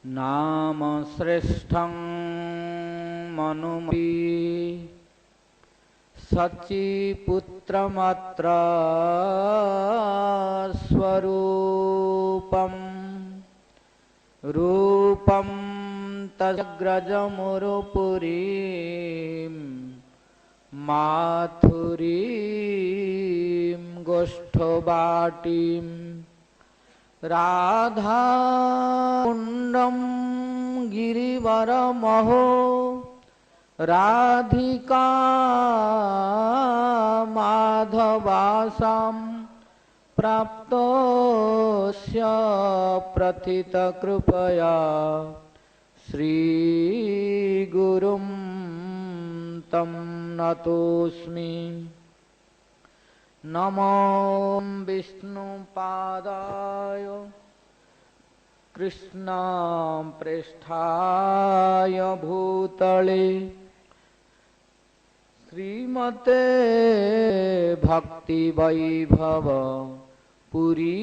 नाम श्रेष्ठं मनुमती सचिपुत्रमात्र स्वरूपं रूपं तदग्रजमुरुपुरीं माथुरीं गोष्ठवाटीं राधाकुण्डं गिरिवरमहो राधिका माधवासां प्राप्तोऽस्य प्रथितकृपया श्रीगुरुं तं नतोऽस्मि। नमो विष्णुपादाय कृष्ण प्रेष्ठाय भूतले श्रीमते भक्ति वैभव पुरी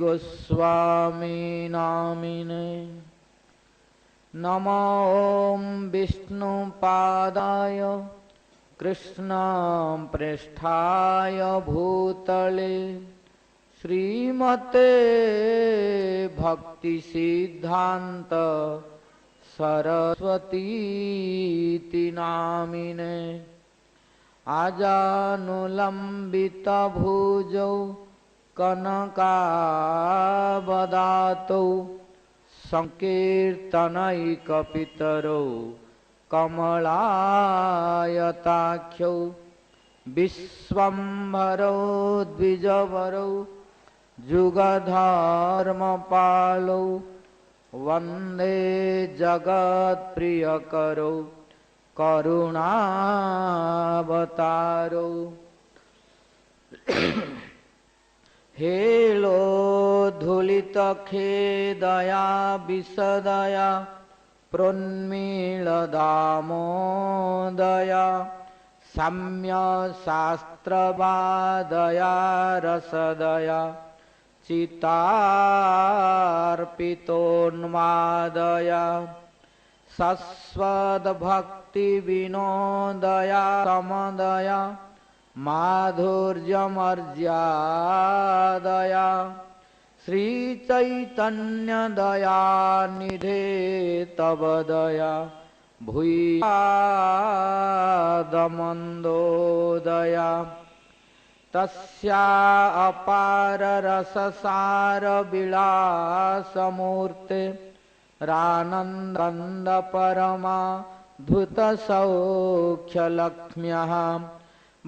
गोस्वामी नामिने। नमो विष्णुपादाय कृष्ण प्रेष्ठाय भूतले श्रीमते भक्ति सिद्धांत सरस्वती नामिने। आजानुलंबित भुजौ कनकावदातौ संकीर्तनैकपितरौ कमलायताख्यौ विश्वम्भरौ द्विजवरौ जुगधर्मपालौ वंदे जगत्प्रियकरौ करुणावतारौ। हेलोद्धुलितखेदया विशदया प्रोन्मीलदामोदया सम्यक्शास्त्रवादया रसदया चितार्पितोन्मादया सस्वद्भक्तिविनोदया समदया माधुर्यमर्यादया श्रीचैतन्यदयानिधे तव दया भूयादमन्दोदया। तस्या अपार रससार विलासमूर्ते रानन्द परमा धुतसौख्यलक्ष्म्यः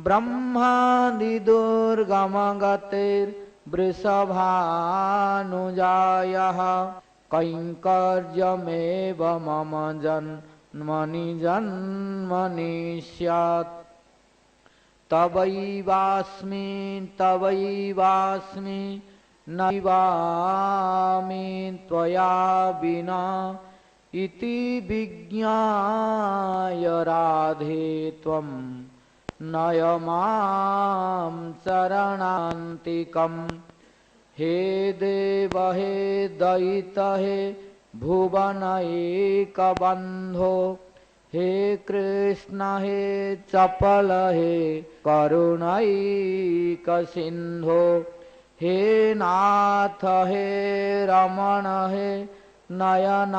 ब्रह्मादिदुर्गमगतिर्वृषभानुजायः कैङ्कर्यमेव मम जन्मनि जन्मनि स्यात्। तवैवास्मि तवैवास्मि नैवामि त्वया विना इति विज्ञाय राधे त्वं नय मां चरणान्तिकम्। हे देव हे दयित हे भुवनैकबन्धो हे कृष्ण हे चपल हे करुणैकसिन्धो हे नाथ हे रमण हे नयनाभिराम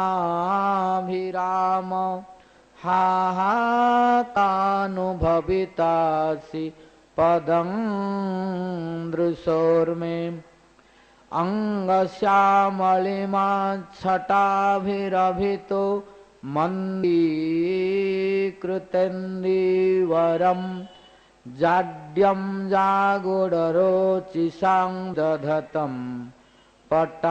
हा हा तानुभवितासि पदं दृशोर्मे। अंगश्यामलिमाच्छटाभिरभितो मन्दीकृतेन्दीवरं जाड्यं जागुडरोचिषां दधतं पट्टाम्बरस्य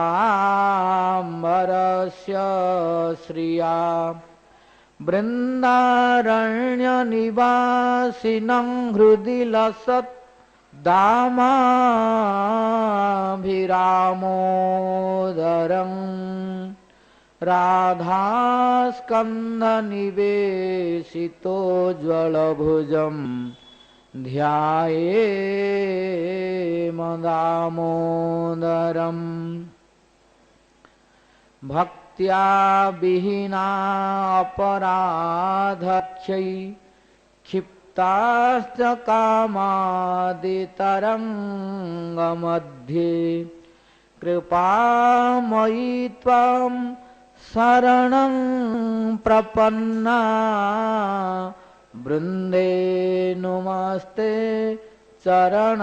श्रिया। वृन्दारण्यनिवासिनं हृदि लसत् दामाभिरामोदरं राधास्कन्धनिवेशितोज्ज्वलभुजं ध्यायेम दामोदरम्। भक्त्या विहीना अपराधक्षै क्षिप्ताश्च कामादितरङ्गमध्ये कृपामयि त्वां शरणं प्रपन्ना वृन्दे नुमस्ते चरणारविन्दं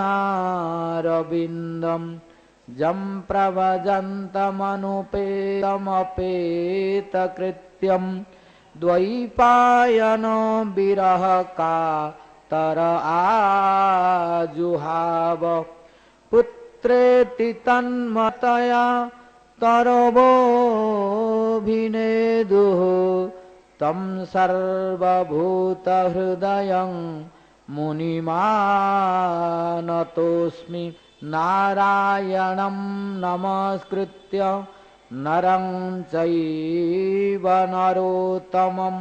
जं प्रव्रजन्तमनुपेतमपेतकृत्यं द्वैपायनो विरह कातर आजुहाव पुत्रेति तन्मतया तरवोऽभिनेदुः तं सर्वभूतहृदयं मुनिमानतोऽस्मि नारायणं नमस्कृत्य नरं चैव नरोत्तमं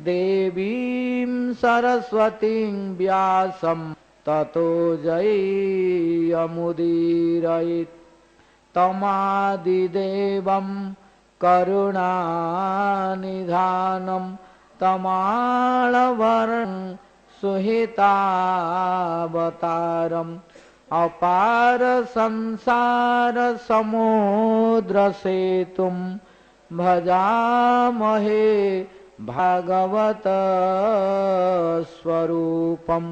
देवीं सरस्वतीं व्यासं ततो जयमुदीरयेत् तमादिदेवं करुणानिधानं तमालवरं सुहितावतारम् अपार संसार समुद्र सेतुं भजामहे भागवत स्वरूपम्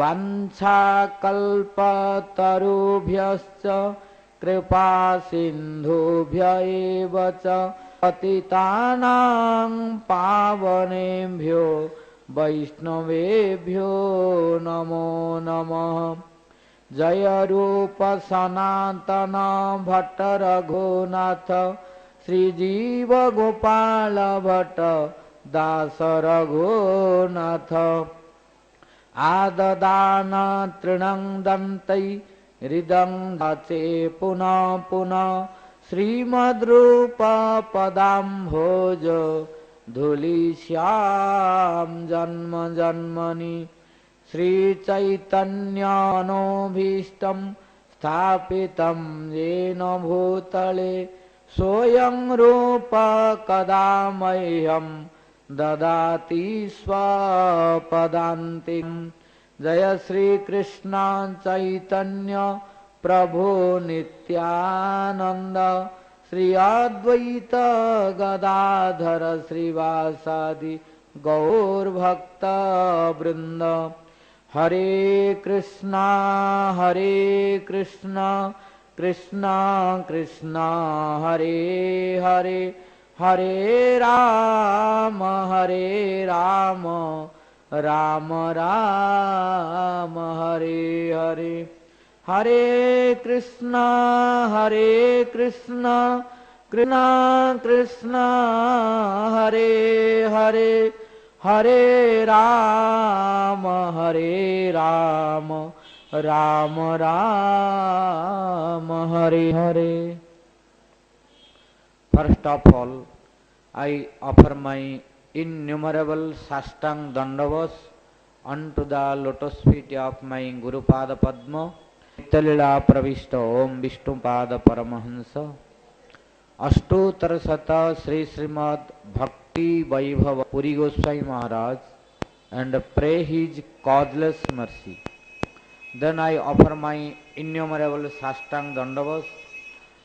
वाञ्छाकल्पतरुभ्यश्च कृपा सिन्धुभ्य एव च पतितानां पावनेभ्यो वैष्णवेभ्यो नमो नमः। जय रूप सनातन भट्ट रघुनाथ श्रीजीव गोपाल भट्ट दास रघुनाथ आददान तृणं दन्तै हृदं दाचे पुनः पुनः श्रीमद्रूप पदाम्भोज धूलिश्याम जन्म जन्मनि श्रीचैतन्यानोभीष्टं स्थापितं येन भूतले सोऽयं रूप कदा मह्यं ददाति स्वपदान्तिं। जय श्री कृष्ण चैतन्य प्रभु नित्यानंद श्री अद्वैत गदाधर श्रीवासादि गौर भक्त वृंद। हरे कृष्णा कृष्णा कृष्णा हरे हरे हरे राम राम राम हरे हरे। हरे Krishna Krishna Krishna Hare Hare Hare Ram Ram Ram Hare Hare. First of all, I offer my innumerable sastang dandavas unto the lotus feet of my Guru Pada Padma, Nityalila Pravishta Om Vishnupada Paramahansa, Ashtottara Sata Sri Śrīpād Bhakti Vaibhava Puri Goswami Mahārāj, and pray his causeless mercy. Then I offer my innumerable sastang dandavas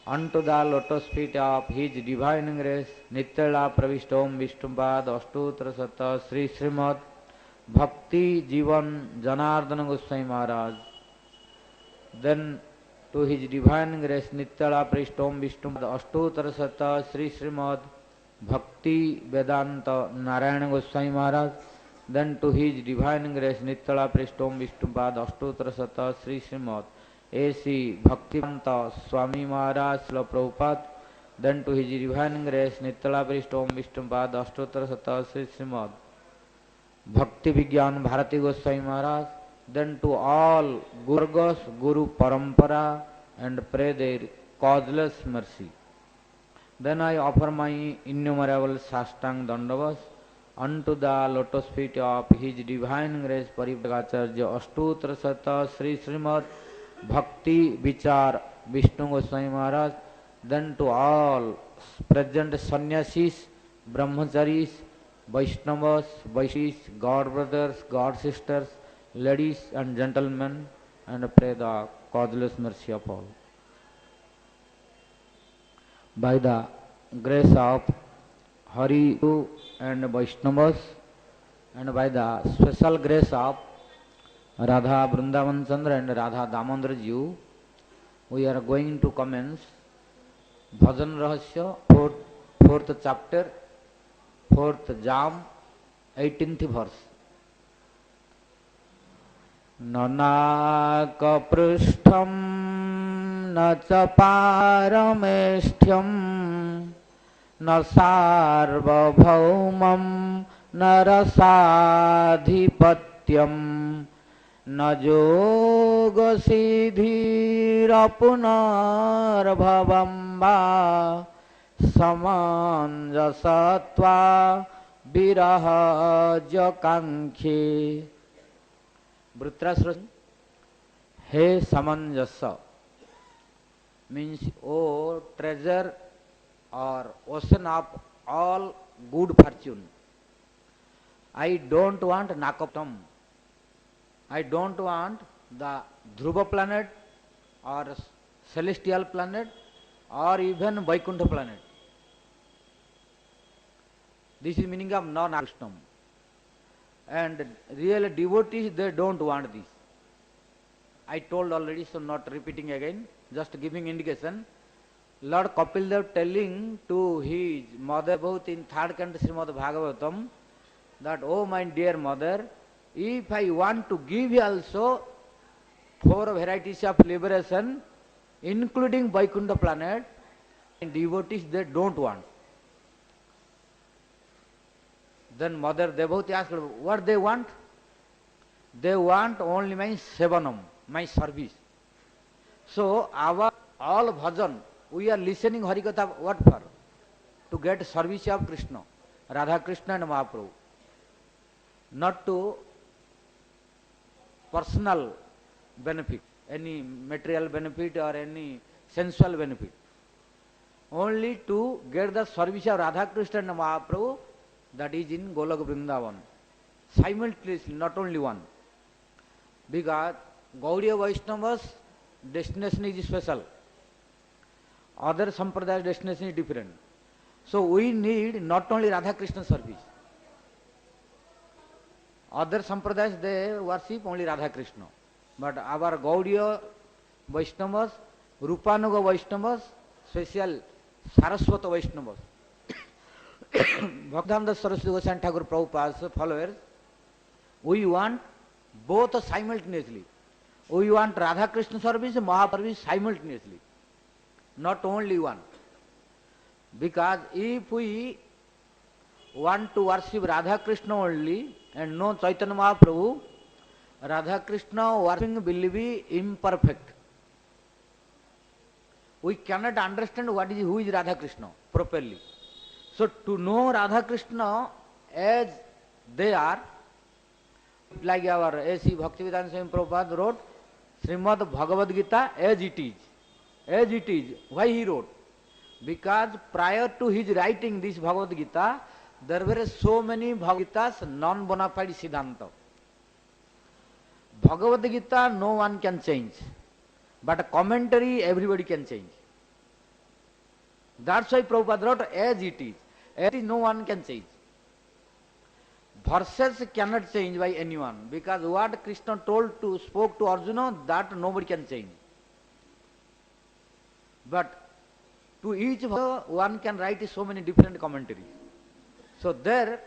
unto the lotus feet of his divine grace, Nityalila Pravishta Om Vishnupada Ashtottara Sata Sri Śrīpād Bhakti Janardana Goswami Mahārāj. Then to his divine grace, Nityalila Pravishta Om Vishnupada Ashtottara Sata Sri Śrīpād Bhakti Vedanta Narayana Goswami Mahārāj. Then to his divine grace, Nityalila Pravishta Om Vishnupada Ashtottara Sata Sri Śrīpād A.C. Bhaktivedanta Swami Mahārāj Srila Prabhupada. Then to his divine grace, Nityalila Pravishta Om Vishnupada Ashtottara Sata Sri Śrīpād Bhakti Vigyan Bharati Goswami Mahārāj. Then to all Gurgas, Guru Parampara, and pray their causeless mercy. Then I offer my innumerable sastang dandavas unto the lotus feet of his divine grace Parivragacharya Ashtottara Sata Sri Śrīpād Bhakti Vichar Vishnu Goswami Mahārāj. then to all present sannyasis, brahmacharis, Vaishnavas, Vaishis, God brothers, God sisters, ladies and gentlemen, and pray the causeless mercy of all. By the grace of Hari and Vaishnavas, and by the special grace of Radha Vrindavan Chandra and Radha Damodar Ji, we are going to commence Bhajana-rahasya, fourth chapter, fourth jam, 18th verse. Nanaka prishtham na cha parameshthyam na sarvabhaumam na rasadhipatyam na yoga siddhirapunar bhava samanjasatva viraha kankhe. Vritrasura, he samanjasa means, oh treasure or ocean of all good fortune. I don't want Nakaptam. I don't want the Dhruva planet or celestial planet or even Vaikuntha planet. This is meaning of non-Krishnam. And real devotees, they don't want this. I told already, so not repeating again, just giving indication. Lord Kapil Dev telling to his mother, both in third canto Śrīmād Bhagavatam, that, oh my dear mother, if I want to give you also 4 varieties of liberation, including Vaikuntha planet, and devotees, they don't want. Then Mother Devotee asked, what they want? They want only my sevanam, my service. So our all bhajan, we are listening Harikatha, what for? To get service of Krishna, Radha Krishna and Mahaprabhu. Not to personal benefit, any material benefit or any sensual benefit. Only to get the service of Radha Krishna and Mahaprabhu, that is in Golok Vrindavan. Simultaneously, not only one. Because Gaudiya Vaishnavas destination is special. Other Sampradaya destination is different. So we need not only Radha Krishna service. Other Sampradayas, they worship only Radha Krishna. But our Gaudiya Vaishnavas, Rupanuga Vaishnavas, special Saraswata Vaishnavas, Bhaktivedanta Saraswati Goswami Thakur Prabhupada's followers, we want both simultaneously. We want Radha Krishna service and Mahaprabhu simultaneously, not only one. Because if we want to worship Radha Krishna only and no Chaitanya Mahaprabhu, Radha Krishna worshiping will be imperfect. We cannot understand who is Radha Krishna properly. So to know Radha Krishna as they are, like our A.C. Bhaktivedanta Swami Prabhupada wrote, Śrīmād Bhagavad Gita as it is. As it is. Why he wrote? Because prior to his writing this Bhagavad Gita, there were so many Bhagavad Gitas non-bona fide Siddhanta. Bhagavad Gita no one can change, but a commentary everybody can change. That's why Prabhupada wrote as it is. As it is, no one can change. Verses cannot change by anyone, because what Krishna spoke to Arjuna, that nobody can change. But to each one can write so many different commentaries. So there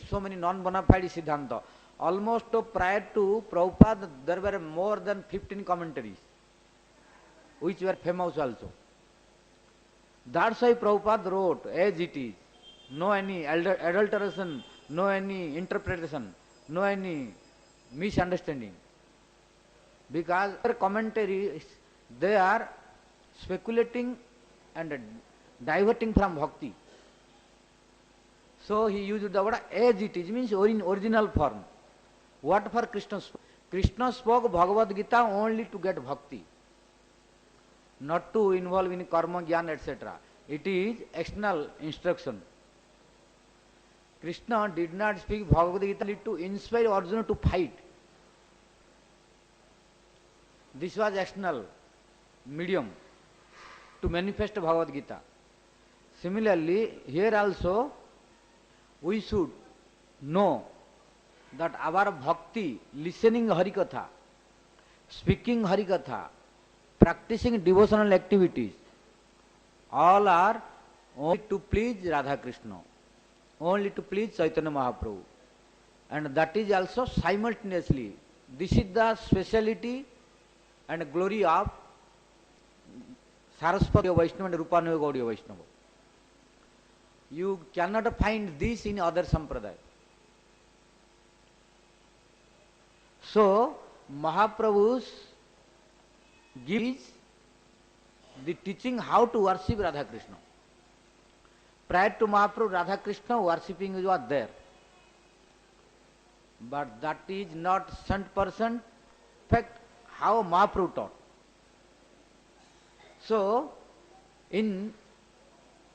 so many non-bona fide Siddhanta. Almost prior to Prabhupada, there were more than 15 commentaries, which were famous also. That's why Prabhupada wrote as it is. No any adulteration, no any interpretation, no any misunderstanding. Because their commentaries, they are speculating and diverting from bhakti. So he used the word as it is, means in original form. What for Krishna spoke? Krishna spoke Bhagavad Gita only to get bhakti. not to involve in karma, jnana, etc. It is external instruction. Krishna did not speak Bhagavad Gita to inspire Arjuna to fight. This was external medium to manifest Bhagavad Gita. Similarly, here also we should know that our bhakti, listening Harikatha, speaking Harikatha, practicing devotional activities, all are only to please Radha Krishna, only to please Chaitanya Mahaprabhu. And that is also simultaneously, this is the speciality and glory of Saraswati Vaishnava and Rupanaya Gaudiya Vaishnava. You cannot find this in other sampradaya. So, Mahaprabhu's gives the teaching how to worship Radha Krishna. Prior to Mahaprabhu, Radha Krishna worshipping was there. But that is not 100% fact how Mahaprabhu taught. So, in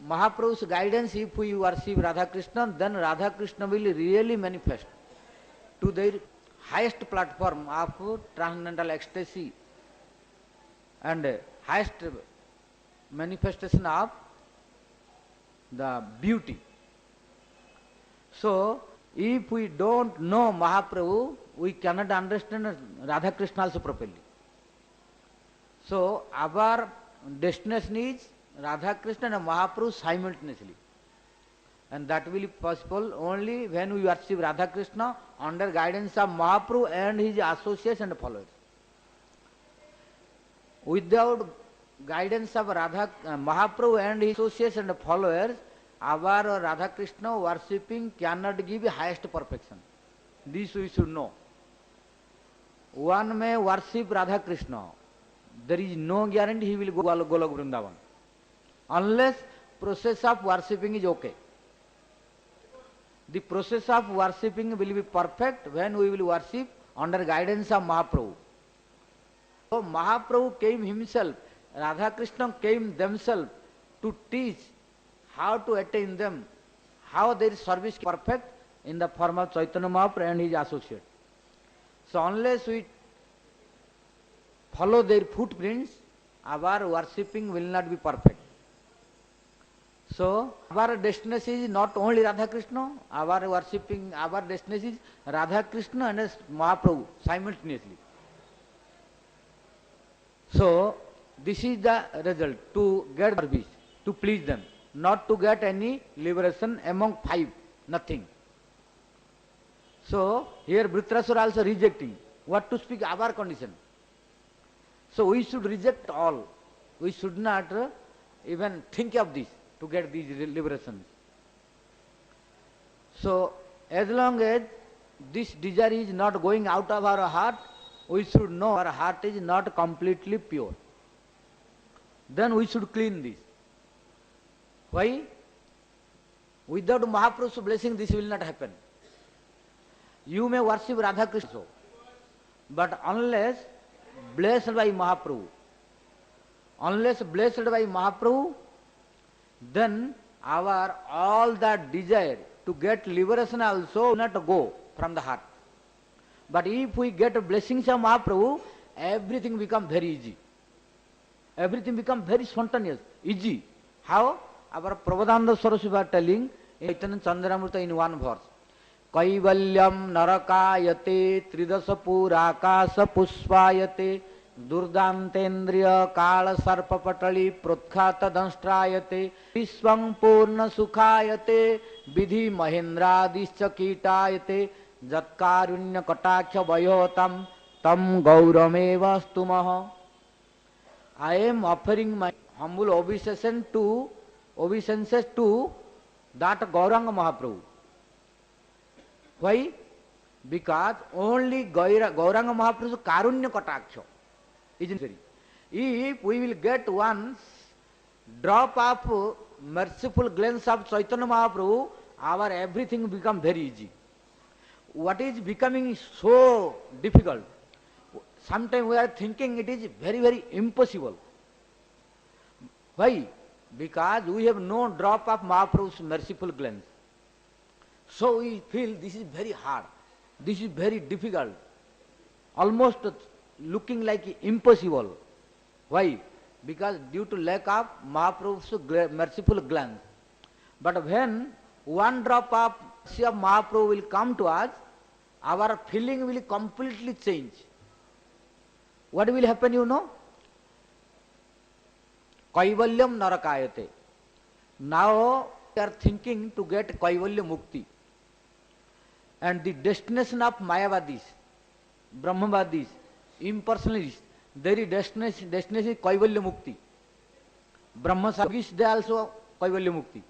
Mahaprabhu's guidance, if we worship Radha Krishna, then Radha Krishna will really manifest to their highest platform of transcendental ecstasy and highest manifestation of the beauty. So, if we don't know Mahaprabhu, we cannot understand Radha Krishna also properly. So, our destination is Radha Krishna and Mahaprabhu simultaneously. And that will be possible only when we worship Radha Krishna under guidance of Mahaprabhu and his associates and followers. Without guidance of Mahaprabhu and his associates and followers, our Radha Krishna worshipping cannot give highest perfection. This we should know. One may worship Radha Krishna. There is no guarantee he will go Golok Vrindavan. Unless process of worshipping is okay. The process of worshipping will be perfect when we will worship under guidance of Mahaprabhu. So Mahaprabhu came himself, Radha Krishna came themselves to teach how to attain them, how their service is perfect in the form of Chaitanya Mahaprabhu and his associate. So unless we follow their footprints, our worshipping will not be perfect. So, our destination is not only Radha Krishna, our worshipping, our destination is Radha Krishna and Mahaprabhu simultaneously. So, this is the result, to get service, to please them, not to get any liberation among five, nothing. So, here Dhritarashtra also rejecting, what to speak our condition. So, we should reject all, we should not even think of this, to get these liberations. So, as long as this desire is not going out of our heart, we should know our heart is not completely pure. Then we should clean this. Why? Without Mahaprabhu's blessing, this will not happen. You may worship Radha Krishna, but unless blessed by Mahaprabhu, then our all that desire to get liberation also will not go from the heart. But if we get blessings of Mahaprabhu, everything becomes very easy. Everything becomes very spontaneous, easy. How? Our Prabodhananda Saraswati was telling in Chaitanya Chandramrita in one verse. Kaivalyam narakayate tridasa purakasa puspayate Durdantendriya kala sarpa patali protkhata danstrayate Vishwam purna sukhayate vidhi mahendradischya kitayate Jatkarunya kataksha vayotam tam gaurameva stumaha. I am offering my humble obeisances to that Gauranga Mahaprabhu. Why? Because only Gauranga Mahaprabhu's Karunya Kataksha is necessary. If we will get one drop of merciful glance of Chaitanya Mahaprabhu, our everything become very easy. What is becoming so difficult? Sometimes we are thinking it is very, very impossible. Why? Because we have no drop of Mahaprabhu's merciful glance. So we feel this is very hard, this is very difficult, almost looking like impossible. Why? Because due to lack of Mahaprabhu's merciful glance. But when one drop of mercy of Mahaprabhu will come to us, our feeling will completely change. What will happen, you know? Kaivalyam narakayate. Now we are thinking to get Kaivalya Mukti. And the destination of Mayavadis, Brahmavadis, impersonalists, their destination is Kaivalya Mukti. Brahma Sadhis, they also Kaivalya Mukti.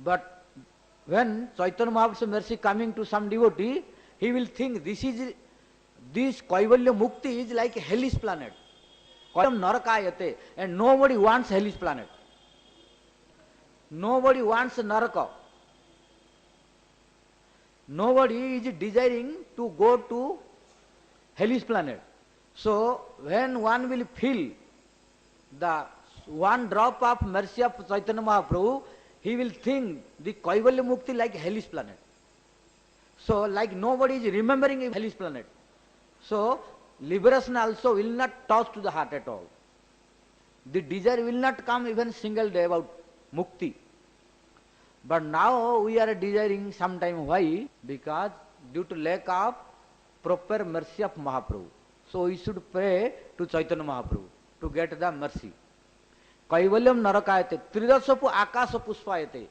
But when Chaitanya Mahaprabhu's mercy coming to some devotee, he will think this Kaivalya Mukti is like a hellish planet. Kaivalyam narakayate, and nobody wants hellish planet. Nobody wants naraka. Nobody is desiring to go to hellish planet. So when one will feel the one drop of mercy of Chaitanya Mahaprabhu, he will think the Kaivalya Mukti like hellish planet. So like nobody is remembering a hellish planet. So liberation also will not touch to the heart at all. The desire will not come even single day about Mukti. But now we are desiring sometime. Why? Because due to lack of proper mercy of Mahaprabhu. So we should pray to Chaitanya Mahaprabhu to get the mercy. Kaivalyam narakayate, tridasapu akasa pushpayate.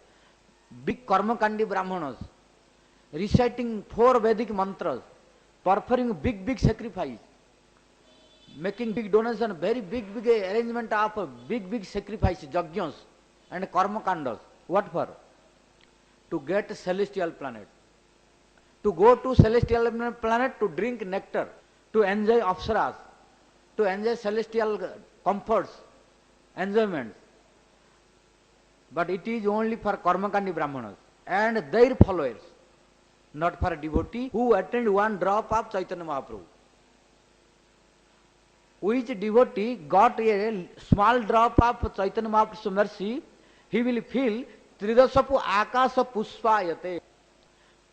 Big karmakandi brahmanas, reciting 4 Vedic mantras, performing big sacrifice, making big donation, very big arrangement of big sacrifice, yajnas and karmakandas. What for? To get celestial planet. To go to celestial planet to drink nectar, to enjoy apsaras, to enjoy celestial comforts, enjoyments. But it is only for karmakandi brahmanas and their followers, not for a devotee who attend one drop of Chaitanya Mahaprabhu. Which devotee got a small drop of Chaitanya Mahaprabhu's mercy, he will feel Tridasapu Akasa Pushpayate.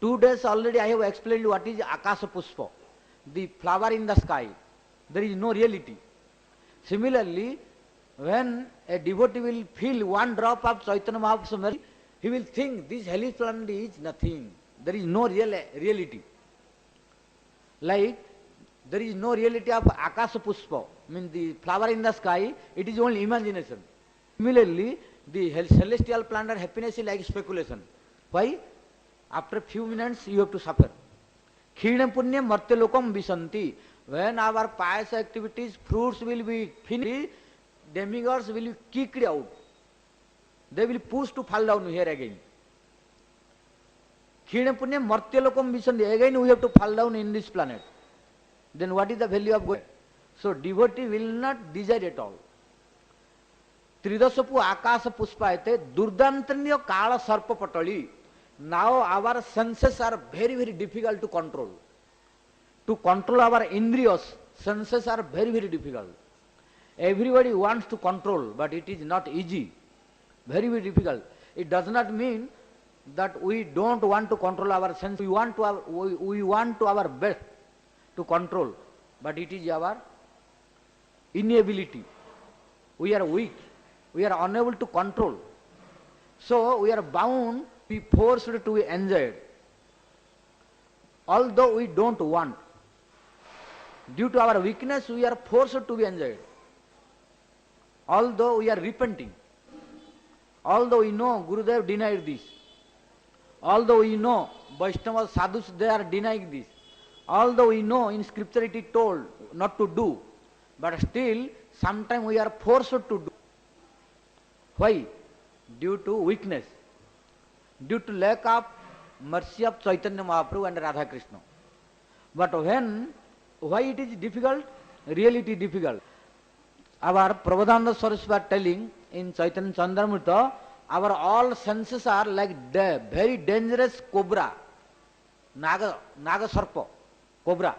2 days already I have explained what is Akasa Pushpa, the flower in the sky. There is no reality. Similarly, when a devotee will feel one drop of Chaitanya Mahaprabhu's mercy, he will think this hellish planet is nothing. There is no reality. Like there is no reality of Akasa Pushpa, means the flower in the sky, it is only imagination. Similarly, the celestial planet happiness is like speculation. Why? After few minutes you have to suffer. Khina punyam martyalokam visanti. When our pious activities, fruits will be finished, demigods will be kicked out. They will push to fall down here again. Khina punyam martyalokam visanti. Again we have to fall down in this planet. Then what is the value of going? So devotee will not desire at all. Tridasapu akasa pushpayate durdantranya kala sarpa patali. Now our senses are very difficult to control. To control our indriyas, senses are very difficult. Everybody wants to control, but it is not easy. Very difficult. It does not mean that we don't want to control our senses. We want to our best to control, but it is our inability. We are weak. We are unable to control. So we are bound to be forced to be enjoyed. Although we don't want. Due to our weakness, we are forced to be enjoyed. Although we are repenting. Although we know Gurudev denied this. Although we know Vaishnava sadhus, they are denying this. Although we know in scripture it is told not to do. But still, sometimes we are forced to do. Why? Due to weakness. Due to lack of mercy of Chaitanya Mahaprabhu and Radha Krishna. But why it is difficult? Really it is difficult. Our Prabodhananda Saraswati was telling in Chaitanya Chandramrita, our all senses are like very dangerous cobra, naga sarpa, cobra.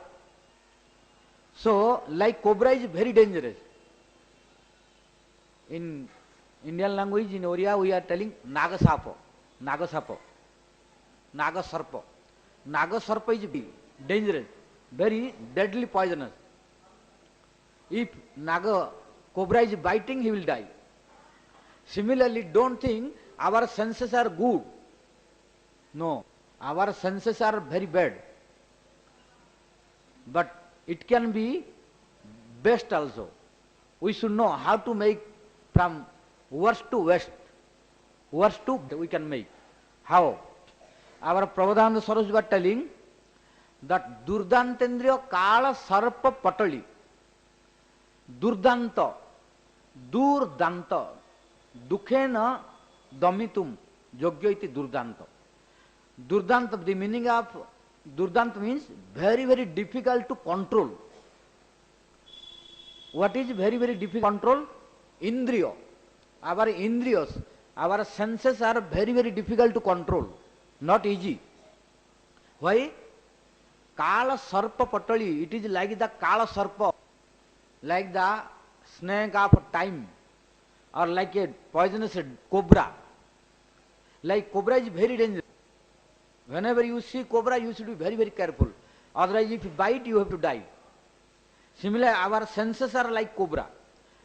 So, like cobra is very dangerous. In Indian language, in Oriya, we are telling Nagasapo, Nagasapo, Nagasarpa. Nagasarpa is dangerous, very deadly poisonous. If Naga cobra is biting, he will die. Similarly, don't think our senses are good. No, our senses are very bad. But it can be best also. We should know how to make from worst to best. Worst to we can make. How? Our Prabhupada Saraswati was telling that Durdantendriya Kala Sarpa Patali. Durdanta. Durdanta. Dukhena Damitum. Yogya iti Durdanta. Durdanta, the meaning of Durdanta means very, very difficult to control. What is very, very difficult to control? Indriya. Our indriyas, our senses are very, very difficult to control. Not easy. Why? Kala Sarpa Patali. It is like the Kala Sarpa, like the snake of time, or like a poisonous cobra. Like cobra is very dangerous. Whenever you see cobra, you should be very, very careful. Otherwise, if you bite, you have to die. Similarly, our senses are like cobra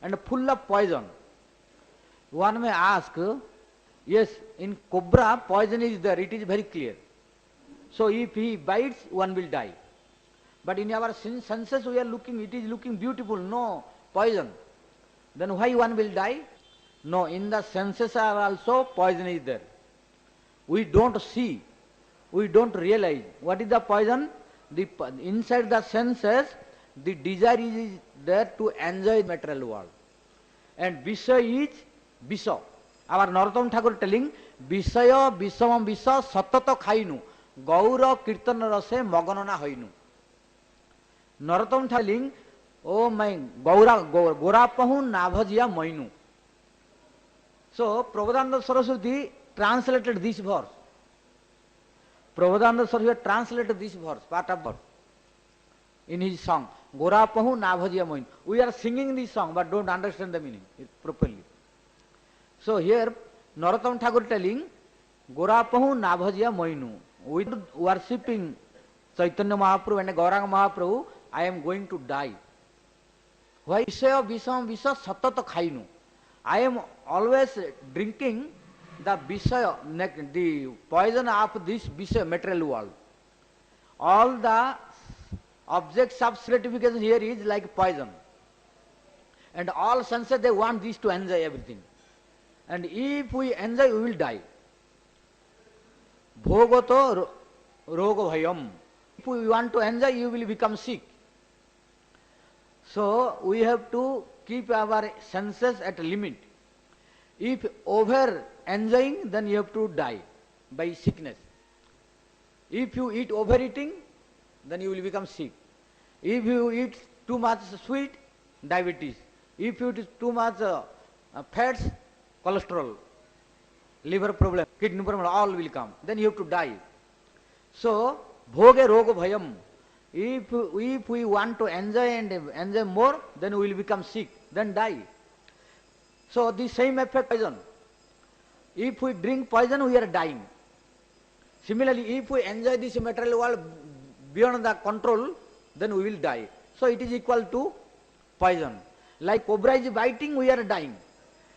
and full of poison. One may ask, yes, in cobra, poison is there, it is very clear. So if he bites, one will die. But in our senses, we are looking, it is looking beautiful, no poison. Then why one will die? No, in the senses are also poison is there. We don't see. We don't realize. What is the poison? Inside the senses, the desire is there to enjoy the material world. And Visaya is Visa. Our Narottam Thakur telling, Visaya Visamam Visa Satata Khainu, Gaura Kirtana Rase Maganana Hainu. Narottam telling, oh my Gora Pahun Navajya Mainu. So Prabhupada Saraswati translated this verse. Prabhupada Saraswati translated this verse, part of verse, in his song, Gorapahu Navajya Moin. We are singing this song but don't understand the meaning properly. So here, Narottam Thakur telling, Gorapahu Navajya Moinu. With worshipping Chaitanya Mahaprabhu and Gauranga Mahaprabhu, I am going to die. Why? Visaya Visam Visa Satata Khainu. I am always drinking the Visaya, the poison of this Visaya material world. All the objects of certification here is like poison. And all senses, they want this to enjoy everything. And if we enjoy, we will die. Bhogato roga bhayam. If we want to enjoy, you will become sick. So we have to keep our senses at a limit. If over enjoying, then you have to die by sickness. If you eat overeating, then you will become sick. If you eat too much sweet, diabetes. If you eat too much fats, cholesterol, liver problem, kidney problem, all will come. Then you have to die. So, bhoge roga bhayam. If we want to enjoy and enjoy more, then we will become sick, then die. So, the same effect poison. If we drink poison, we are dying. Similarly, if we enjoy this material world beyond the control, then we will die. So it is equal to poison. Like cobra is biting, we are dying.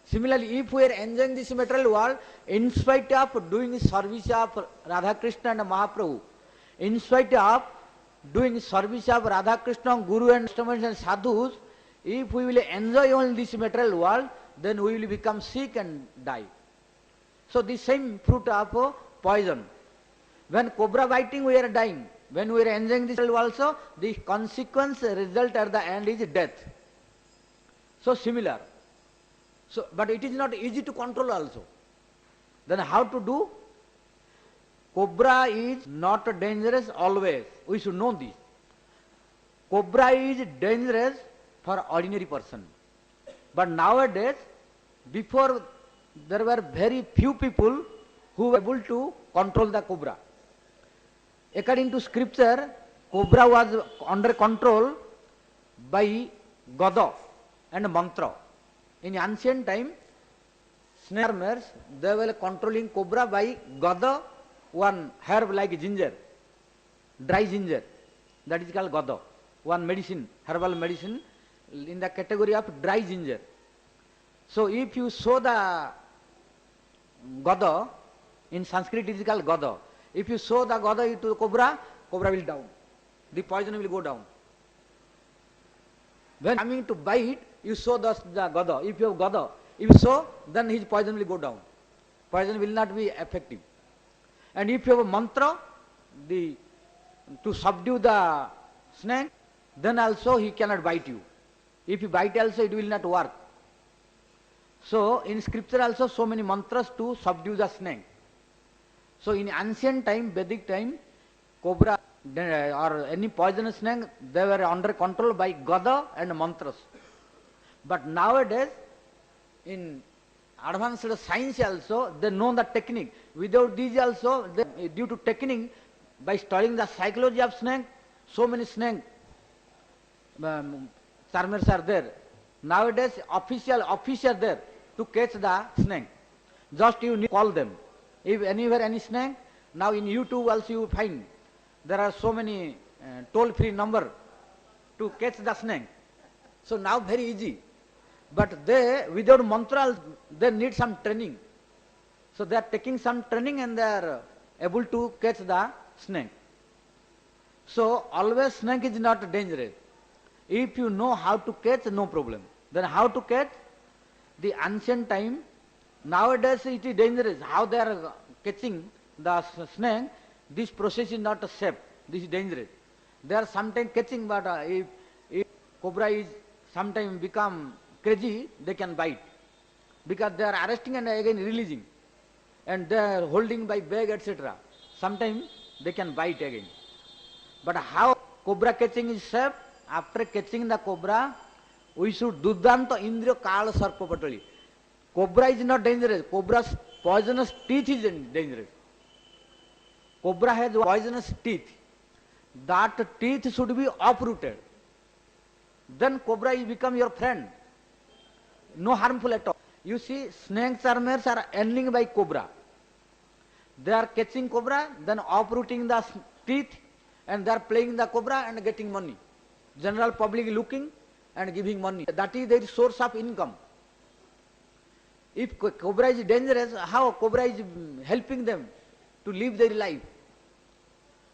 Similarly, if we are enjoying this material world, in spite of doing service of Radha Krishna and Mahaprabhu, in spite of doing service of Radha Krishna, Guru and customers and sadhus, if we will enjoy only this material world, then we will become sick and die. So the same fruit of poison. When cobra biting, we are dying. When we are enjoying this world also, the consequence result at the end is death. So similar. So, but it is not easy to control also. Then how to do? Cobra is not dangerous always. We should know this. Cobra is dangerous for ordinary person. But nowadays, before there were very few people who were able to control the cobra. According to scripture, cobra was under control by Gada and mantra. In ancient time, snake farmers, they were controlling cobra by gada, one herb like ginger, dry ginger. That is called gada, one medicine, herbal medicine in the category of dry ginger. So if you sow the gada, in Sanskrit it is called gada. If you sow the gada to the cobra, cobra will down. The poison will go down. When coming to bite, you sow the gada. If you have gada, if you sow, then his poison will go down. Poison will not be effective. And if you have a mantra, to subdue the snake, then also he cannot bite you. If you bite also, it will not work. So in scripture also so many mantras to subdue the snake. So in ancient time, Vedic time, cobra or any poisonous snake, they were under control by gada and mantras. But nowadays, in advanced science also, they know the technique. Without these also, due to technique, by studying the psychology of snake, so many snake charmers are there. Nowadays, officer there to catch the snake. Just you need to call them. If anywhere any snake, now in YouTube also you find there are so many toll-free number to catch the snake. So now very easy. But they, without mantra, they need some training. So they are taking some training and they are able to catch the snake. So always snake is not dangerous. If you know how to catch, no problem. Then how to catch? The ancient time, nowadays it is dangerous. How they are catching the snake, this process is not safe. This is dangerous. They are sometimes catching, but if cobra is sometimes become crazy, they can bite. Because they are arresting and again releasing. And they are holding by bag, etc. Sometimes they can bite again. But how cobra catching is safe? After catching the cobra, we should dudanta indriya kala sarpa patali. Cobra is not dangerous. Cobra's poisonous teeth is dangerous. Cobra has poisonous teeth. That teeth should be uprooted. Then cobra will become your friend. No harmful at all. You see, snake charmers are ending by cobra. They are catching cobra, then uprooting the teeth, and they are playing the cobra and getting money. General public looking and giving money. That is their source of income. If cobra is dangerous, how cobra is helping them to live their life?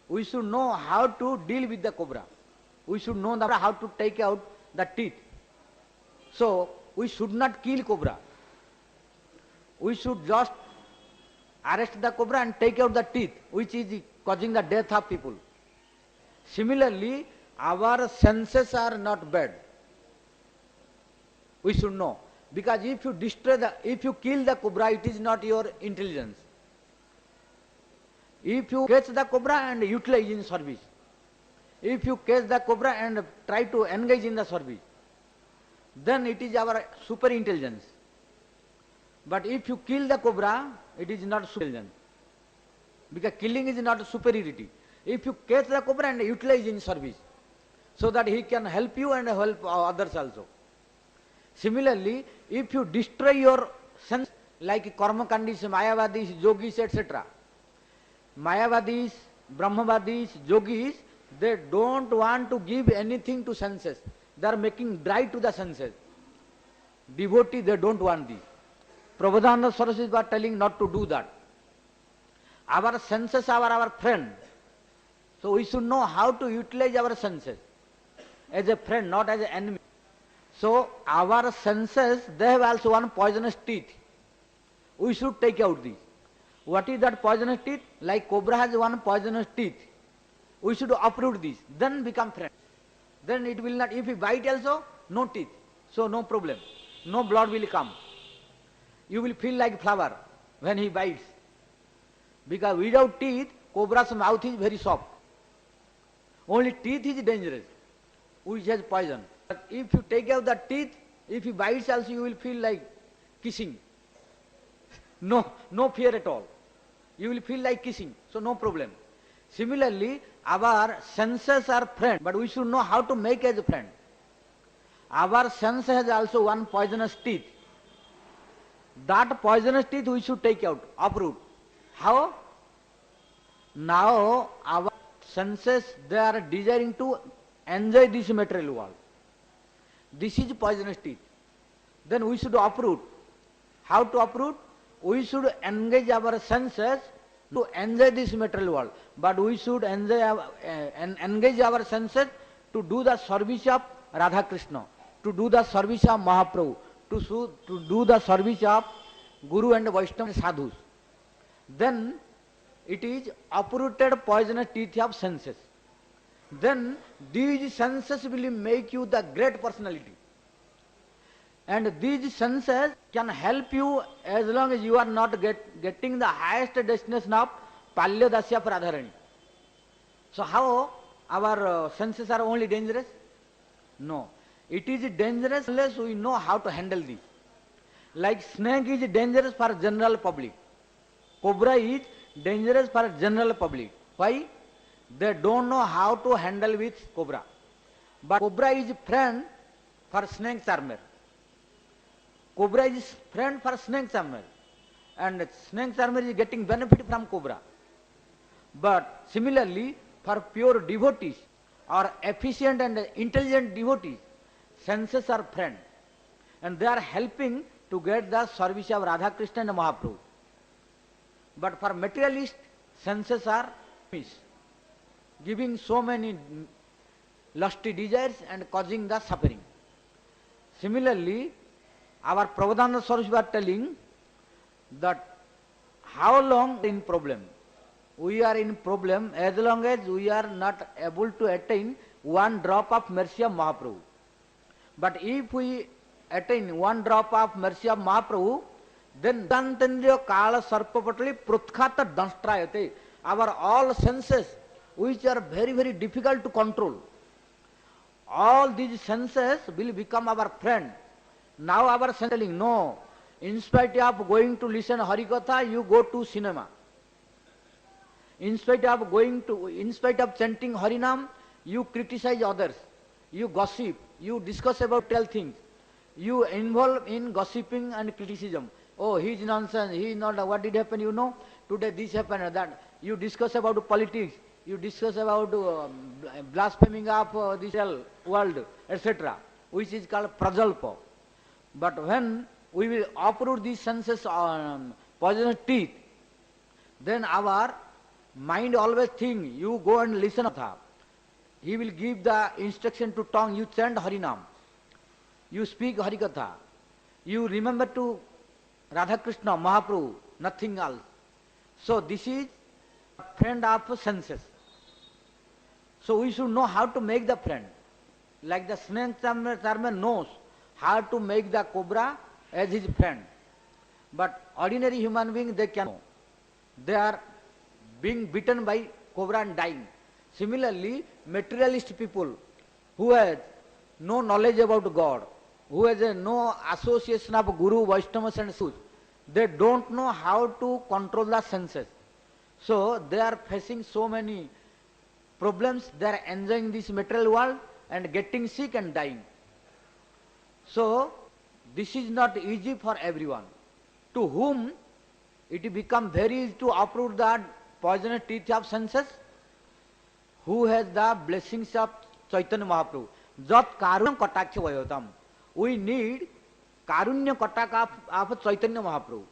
We should know how to deal with the cobra. We should know how to take out the teeth. So we should not kill cobra. We should just arrest the cobra and take out the teeth, which is causing the death of people. Similarly, our senses are not bad. We should know. Because if you kill the cobra, it is not your intelligence. If you catch the cobra and utilize in service, if you catch the cobra and try to engage in the service, then it is our super intelligence. But if you kill the cobra, it is not super intelligence. Because killing is not superiority. If you catch the cobra and utilize in service, so that he can help you and help others also. Similarly, if you destroy your sense, like Karmakandis, Mayavadis, Yogis, etc. Mayavadis, Brahmavadis, Yogis, they don't want to give anything to senses. They are making dry to the senses. Devotee, they don't want this. Prabhupada Saraswati was telling not to do that. Our senses are our friend. So we should know how to utilize our senses as a friend, not as an enemy. So our senses, they have also one poisonous teeth. We should take out these. What is that poisonous teeth? Like cobra has one poisonous teeth. We should uproot these, then become friends. Then it will not, if we bite also, no teeth. So no problem. No blood will come. You will feel like flower when he bites. Because without teeth, cobra's mouth is very soft. Only teeth is dangerous, which has poison. But if you take out the teeth, if he bites also, you will feel like kissing. No fear at all. You will feel like kissing, so no problem. Similarly, our senses are friends, but we should know how to make as a friend. Our sense has also one poisonous teeth, That poisonous teeth we should take out, uproot. How? Now our senses, they are desiring to enjoy this material world. This is poisonous teeth. Then we should uproot. How to uproot? We should engage our senses to enjoy this material world. But we should engage our senses to do the service of Radha Krishna, to do the service of Mahaprabhu, to do the service of Guru and Vaishnava sadhus. Then it is uprooted poisonous teeth of senses. Then these senses will make you the great personality. And these senses can help you as long as you are not getting the highest destination of Palya Dasya for Radharani. So how our senses are only dangerous? No. It is dangerous unless we know how to handle this. Like snake is dangerous for general public. Cobra is dangerous for general public. Why? They don't know how to handle with cobra. But cobra is friend for snake charmer. Cobra is friend for snake charmer. And snake charmer is getting benefit from cobra. But similarly, for pure devotees or efficient and intelligent devotees, senses are friend. And they are helping to get the service of Radha Krishna and Mahaprabhu. But for materialists, senses are miss, giving so many lusty desires and causing the suffering. Similarly, our Prabodhananda Saraswati are telling that how long in problem? We are in problem as long as we are not able to attain one drop of mercy of Mahaprabhu. But if we attain one drop of mercy of Mahaprabhu, then Dantendriya Kala Sarpapatali Pruthkhata Danstrayate. Our all senses, which are very, very difficult to control, all these senses will become our friend. Now our sense telling, no, in spite of going to listen Harikatha, you go to cinema. In spite of chanting Harinam, you criticize others, you gossip, you discuss about tell things, you involve in gossiping and criticism. Oh, he is nonsense, he is not, what did happen, you know, today this happened, that. You discuss about politics, you discuss about blaspheming of this world, etc., which is called prajalpa. But when we will uproot these senses on poisonous teeth, then our mind always think, you go and listen to Hatha. He will give the instruction to tongue, you chant Harinam, you speak Harikatha, you remember to Radha Krishna, Mahaprabhu, nothing else. So this is friend of senses. So we should know how to make the friend. Like the snake charmer knows how to make the cobra as his friend. But ordinary human beings, they cannot. They are being bitten by cobra and dying. Similarly, materialist people who have no knowledge about God, who has no association of Guru, Vaishnavas and Sudhas, they don't know how to control the senses. So they are facing so many problems, they are enjoying this material world and getting sick and dying. So this is not easy for everyone. To whom it becomes very easy to uproot the poisonous teeth of senses? Who has the blessings of Chaitanya Mahaprabhu. Jat karunya kataksha vayotam. We need karunya kataka of Chaitanya Mahaprabhu.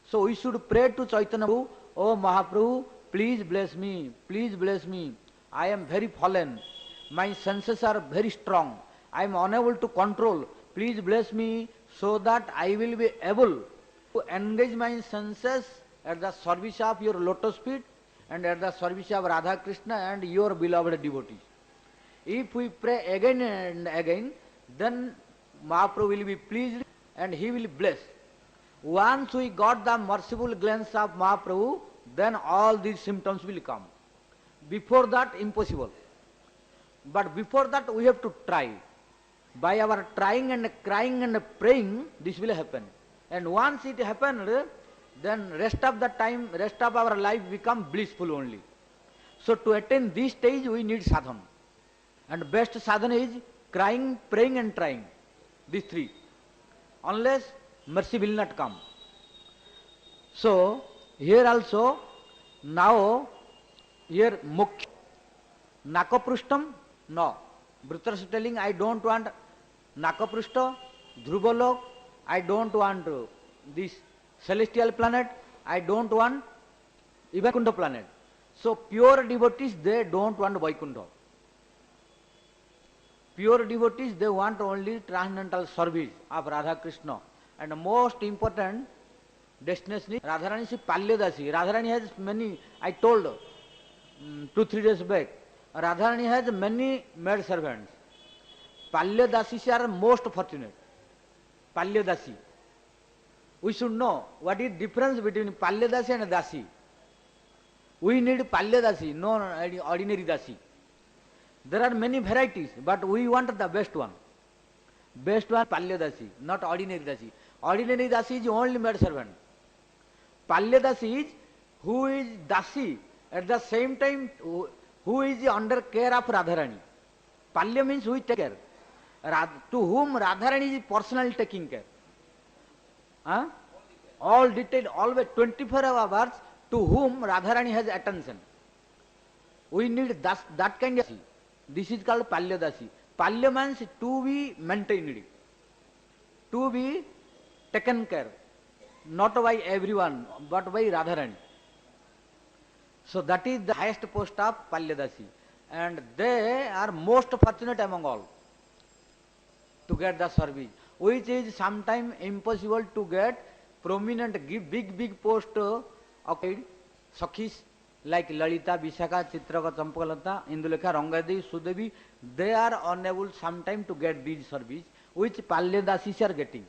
So we should pray to Chaitanya Mahaprabhu, oh Mahaprabhu, please bless me, please bless me. I am very fallen. My senses are very strong. I am unable to control. Please bless me so that I will be able to engage my senses at the service of your lotus feet and at the service of Radha Krishna and your beloved devotees. If we pray again and again, then Mahaprabhu will be pleased and he will bless. Once we got the merciful glance of Mahaprabhu, then all these symptoms will come. Before that, impossible. But before that, we have to try. By our trying and crying and praying, this will happen. And once it happened, then rest of the time, rest of our life become blissful only. So to attain this stage, we need sadhana. And best sadhana is crying, praying and trying. These three. Unless mercy will not come. So here also, now here mukhya nakaprushtam, no. Dhritarashtra telling, I don't want nakaprushta, dhruvalok, I don't want this celestial planet, I don't want even Vaikuntha planet. So pure devotees, they don't want Vaikuntha. Pure devotees, they want only transcendental service of Radha Krishna. And the most important destination is Radharani is Palyadasi. Radharani has many, I told 2-3 days back, Radharani has many maid servants. Palyadasi are most fortunate. Palyadasi. We should know what is difference between Palyadasi and Dasi. We need Palyadasi, no ordinary Dasi. There are many varieties, but we want the best one. Best one Palyadasi, not ordinary Dasi. Ordinary Dasi is only maid servant. Palyadasi is who is Dasi, at the same time who is under care of Radharani. Palya means who is take care. To whom Radharani is personally taking care. All detailed, always 24 hours, to whom Radharani has attention. We need that kind of Dasi. This is called Palyadasi. Palya means to be maintained, to be taken care, not by everyone, but by Radharani. So that is the highest post of Palyadasi. And they are most fortunate among all to get the service, which is sometimes impossible to get prominent, big post of Sakhis like Lalita, Vishaka, Chitraka, Champakalata, Indulekha, Rangadevi, Sudevi. They are unable sometimes to get these service, which Palyadasis are getting.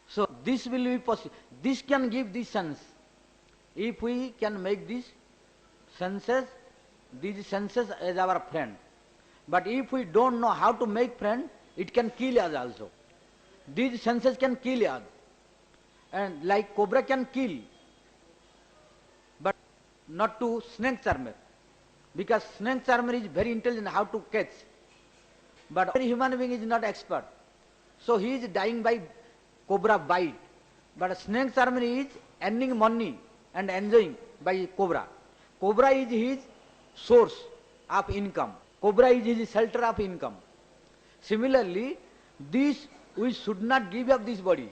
So this will be possible. This can give this sense. If we can make these senses as our friend. But if we don't know how to make friend, it can kill us also. These senses can kill us. And like cobra can kill, but not to snake charmer. Because snake charmer is very intelligent how to catch. But every human being is not expert. So he is dying by cobra bite. But snake charmer is earning money and enjoying by cobra. Cobra is his source of income. Cobra is his shelter of income. Similarly, this we should not give up this body.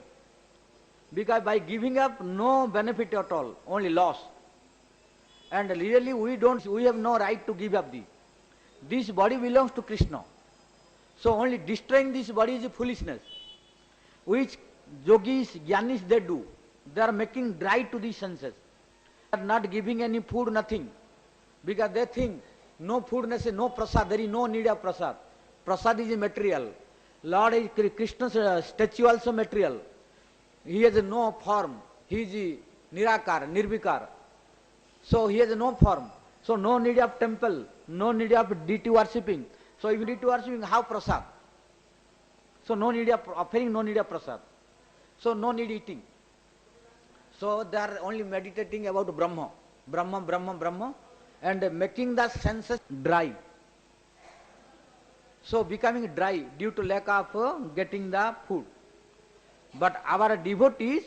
Because by giving up, no benefit at all, only loss. And really we have no right to give up this. This body belongs to Krishna. So only destroying this body is foolishness, which yogis, jnanis they do. They are making dry to these senses. They are not giving any food, nothing. Because they think no food, no prasad, there is no need of prasad. Prasad is material. Lord is Krishna's statue also material. He has no form. He is nirakar, nirvikar. So he has no form. So no need of temple, no need of deity worshipping. So if you deity worshipping, how prasad? So no need of offering, no need of prasad. So no need eating. So they are only meditating about Brahma, Brahma, Brahma, Brahma, and making the senses dry. So becoming dry due to lack of getting the food. But our devotees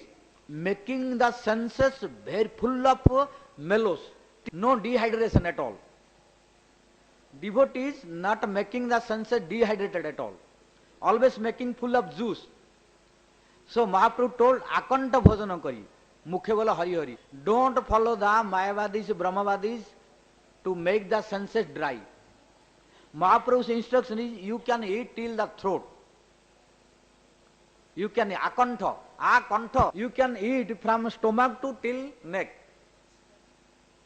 making the senses very full of mellows, no dehydration at all. Devotees not making the senses dehydrated at all, always making full of juice. So Mahaprabhu told, Akanta bhojana kari, mukhe bola hari hari. Don't follow the Mayavadis, Brahmavadis to make the senses dry. Mahaprabhu's instruction is, you can eat till the throat. You can, akantha, you can eat from stomach to till neck.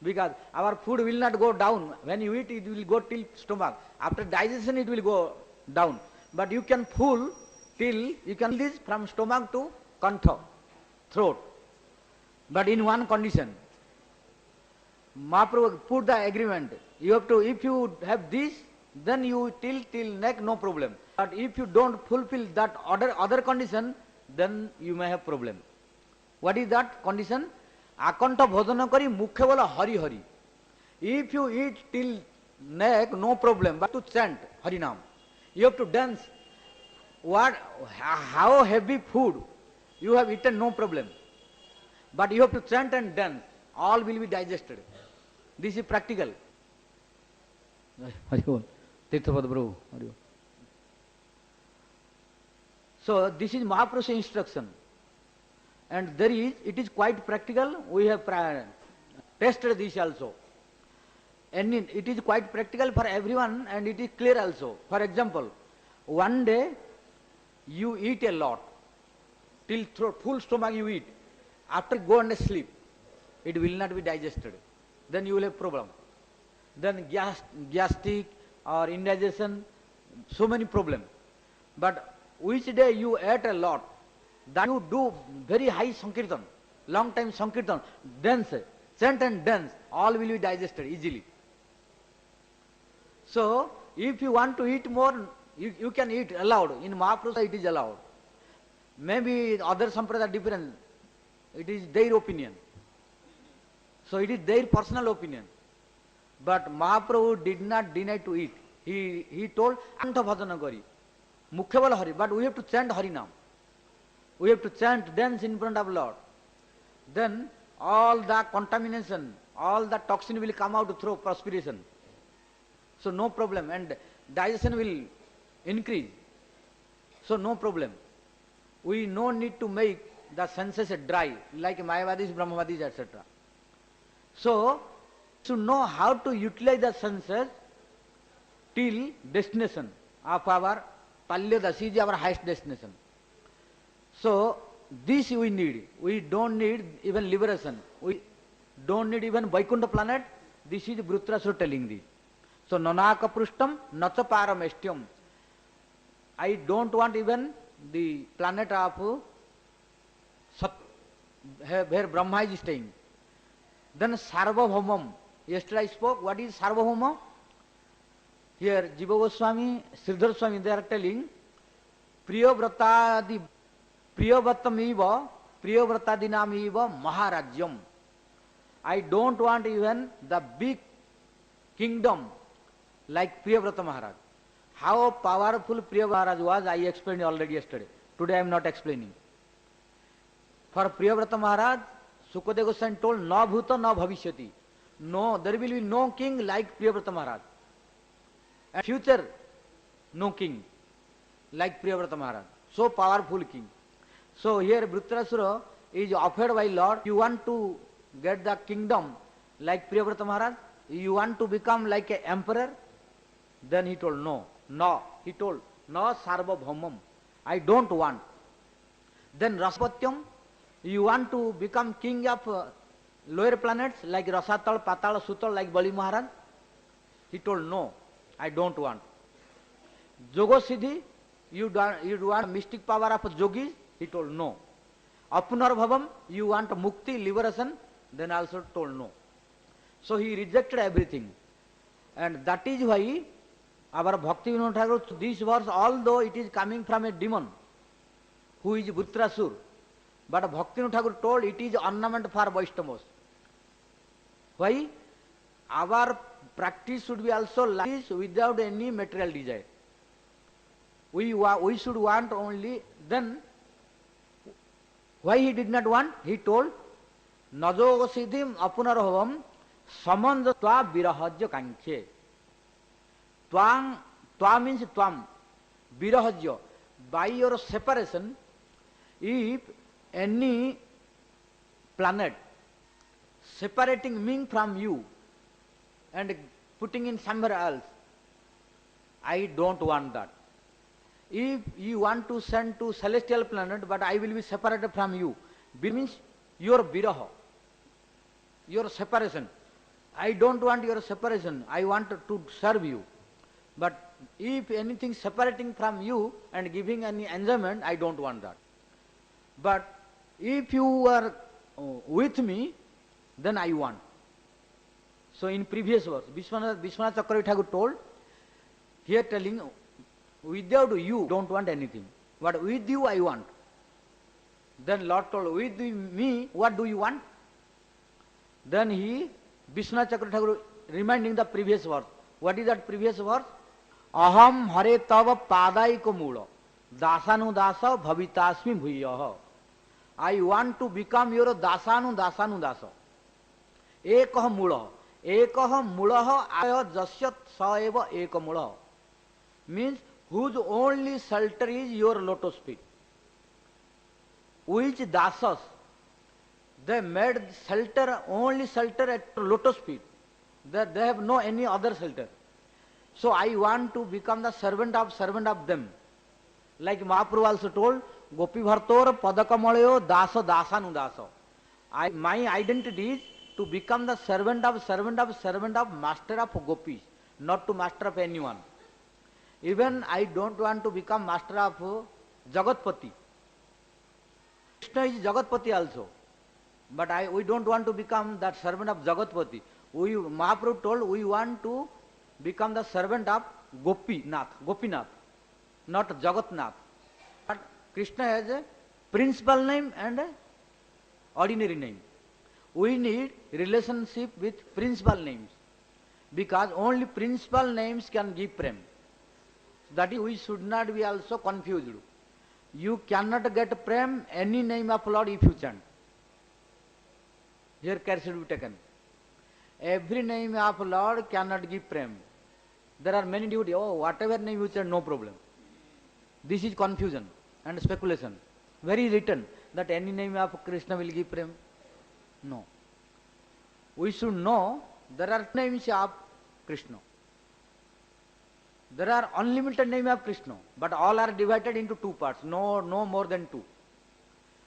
Because our food will not go down. When you eat, it will go till stomach. After digestion, it will go down. But you can pull till, you can this from stomach to kantha, throat. But in one condition. Mahaprabhu put the agreement. You have to, if you have this, then you till neck, no problem. But if you don't fulfill that other condition, then you may have problem. What is that condition? Akanta bhojana kari mukhe bola hari hari. If you eat till neck, no problem, but to chant Harinam. You have to dance how heavy food you have eaten, no problem. But you have to chant and dance, all will be digested. This is practical. Tirthapad Prabhu. So this is Mahaprabhu's instruction. And it is quite practical. We have tested this also. And it is quite practical for everyone and it is clear also. For example, one day you eat a lot, till full stomach you eat. After go and sleep, it will not be digested. Then you will have problem. Then gastric or indigestion, so many problems. But which day you ate a lot, then you do very high sankirtan, long time sankirtan, dance, chant and dance, all will be digested easily. So, if you want to eat more, you can eat allowed. In Mahaprabhu it is allowed. Maybe other sampradaya are different. It is their opinion. So it is their personal opinion. But Mahaprabhu did not deny to eat. He told, Anta bhajana kari. Mukhyaval Hari. But we have to chant Harinam. We have to chant, dance in front of Lord. Then all the contamination, all the toxin will come out through perspiration. So no problem. And digestion will increase. So no problem. We no need to make the senses dry, like Mayavadis, Brahmavadis, etc. So, to know how to utilize the senses till destination of our Palyadasi is our highest destination. So, this we need. We don't need even liberation. We don't need even Vaikuntha planet. This is Vritrasura telling this. So, Nanaka Prustam, Natha Parameshtyam. I don't want even the planet of where Brahma is staying. Then Sarvabhaumam. Yesterday I spoke, what is Sarvabhauma? Here Jiva Goswami, Śrīdhara Swami, they are telling, Priyavratadi, Priyavratamiva, Priyavratadinamiva Mahārājyam. I don't want even the big kingdom like Priyavrata Maharaj. How powerful Priyavrata Maharaj was, I explained already yesterday. Today I am not explaining. For Priyavrata Maharaj, Sukadeva Goswami told, Na bhuta na bhavishyati. No, there will be no king like Priyavrata Maharaj. And future, no king like Priyavrata Maharaj. So powerful king. So here Vritrasura is offered by Lord, you want to get the kingdom like Priyavrata Maharaj? You want to become like an emperor? Then he told, no. No. He told, no sarvabhaumam. I don't want. Then Rasapatyam, you want to become king of lower planets like Rasatal, Patal, Sutal, like Bali Maharaj? He told, no, I don't want. Jogosiddhi, you want mystic power of yogis? He told, no. Apunarbhavam, you want mukti, liberation? Then also told, no. So he rejected everything. And that is why our Bhakti Vinod Thakur, this verse, although it is coming from a demon, who is Vritrasura, but Bhakti Vinod Thakur told it is ornament for Vaishnavas. Why? Our practice should be also like this without any material desire. We should want only, then, why he did not want? He told, Najoga siddhim apunarabhavam samandha tva virahajya kankhe. Tva means tvam, virahajya. By your separation, if any planet separating me from you and putting in somewhere else, I don't want that. If you want to send to celestial planet, but I will be separated from you, means your viraha, your separation. I don't want your separation. I want to serve you. But if anything separating from you and giving any enjoyment, I don't want that. But if you are with me, then I want. So in previous verse, Vishwanath Chakravarti Thakur told, here telling, without you, don't want anything. But with you, I want. Then Lord told, with me, what do you want? Then Vishwanath Chakravarti Thakur reminding the previous verse. What is that previous verse? Aham hare tava padaiko mula. dasanudasa bhavitasmi bhuyah. I want to become your dasanudasa. Ekah mulah aya jasyat sa eva eka mulah. Means whose only shelter is your lotus feet. Which dasas, they made shelter, only shelter at lotus feet. That they have no any other shelter. So I want to become the servant of them. Like Mahaprabhu also told, Gopi Bhartor Padakamalyo Dasa Dasanudasa. My identity is to become the servant of master of gopis, not to master of anyone. Even I don't want to become master of Jagatpati. Krishna is Jagatpati also. But we don't want to become that servant of Jagatpati. Mahaprabhu told we want to become the servant of Gopinath, not Jagatnath. But Krishna has a principal name and a ordinary name. We need relationship with principal names, because only principal names can give prem. That is, we should not be also confused. You cannot get prem any name of Lord if you chant. Here care should be taken. Every name of Lord cannot give prem. There are many devotees, whatever name you chant, no problem. This is confusion and speculation. Very written that any name of Krishna will give prem. No. We should know there are names of Krishna. There are unlimited names of Krishna, but all are divided into two parts, no more than two.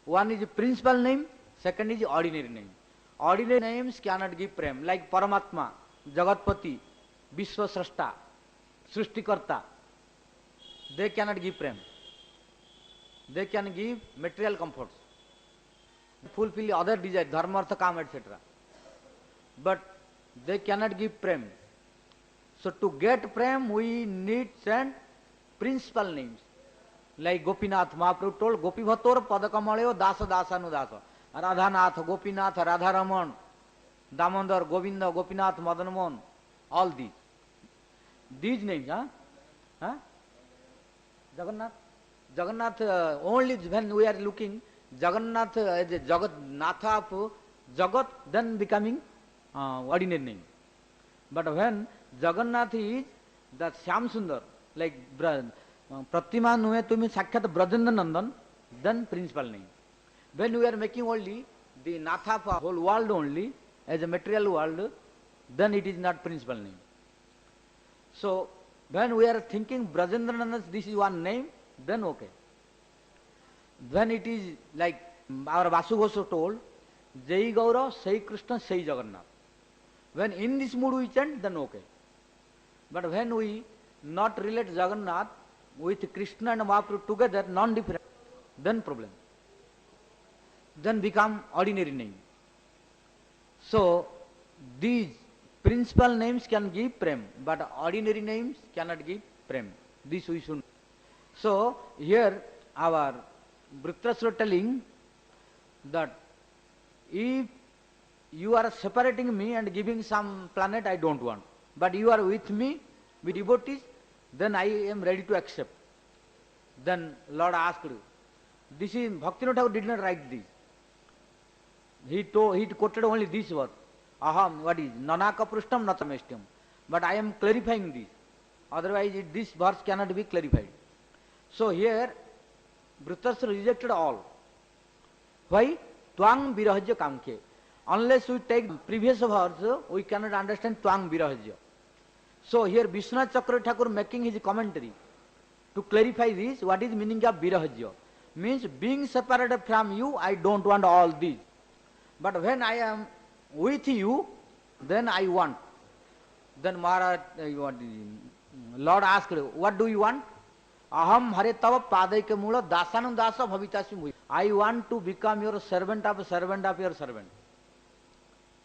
One is principal name, second is ordinary name. Ordinary names cannot give prem, like Paramatma, Jagatpati, Vishwasrashta, Srishtikarta. They cannot give prem. They can give material comforts, fulfill other desires, dharma, artha, kama, etc. But they cannot give prem. So to get prem, we need chant principal names. Like Gopinath, Mahaprabhu told, Gopi Bhattor Padakamalyo Dasa Dasanudasa. Radhanath, Gopinath, Radharaman, Damodar, Govinda, Gopinath, Madanmohan, all these. These names, Jagannath, only when we are looking, Jagannath as a Jagannatha of Jagat, then becoming ordinary name. But when Jagannath is the Shyam Sundar, like Pratima Nuhe Tumi Sakshat Brajendra Nandan, then principal name. When we are making only the Natha of whole world only, as a material world, then it is not principal name. So, when we are thinking Brajendra Nandan, this is one name, then okay. When it is like our Vasu Ghosa told, Jai Gaura, Sai Krishna, Sai Jagannath. When in this mood we chant, then okay. But when we not relate Jagannath with Krishna and Mahaprabhu together, non-different, then problem. Then become ordinary name. So, these principal names can give prem, but ordinary names cannot give prem. This we should. So, here our Vritrasura telling that if you are separating me and giving some planet, I don't want. But you are with me, with devotees, then I am ready to accept. Then Lord asked, this is, Bhaktivinoda Thakur did not write this. He quoted only this word. Aham, what is? Nanaka prustam natamestyam. But I am clarifying this. Otherwise, this verse cannot be clarified. So here, Vritrasura rejected all. Why? Twang virahajya kamkhe. Unless we take previous verse, we cannot understand Twang virahajya. So here Vishwanath Chakravarti Thakur making his commentary to clarify this, what is meaning of virahajya. Means being separated from you, I don't want all these. But when I am with you, then I want. Then Maharaj, Lord asked, what do you want? Aham hare tava padaika mula dasanam dasa bhavitasmi. I want to become your servant of your servant.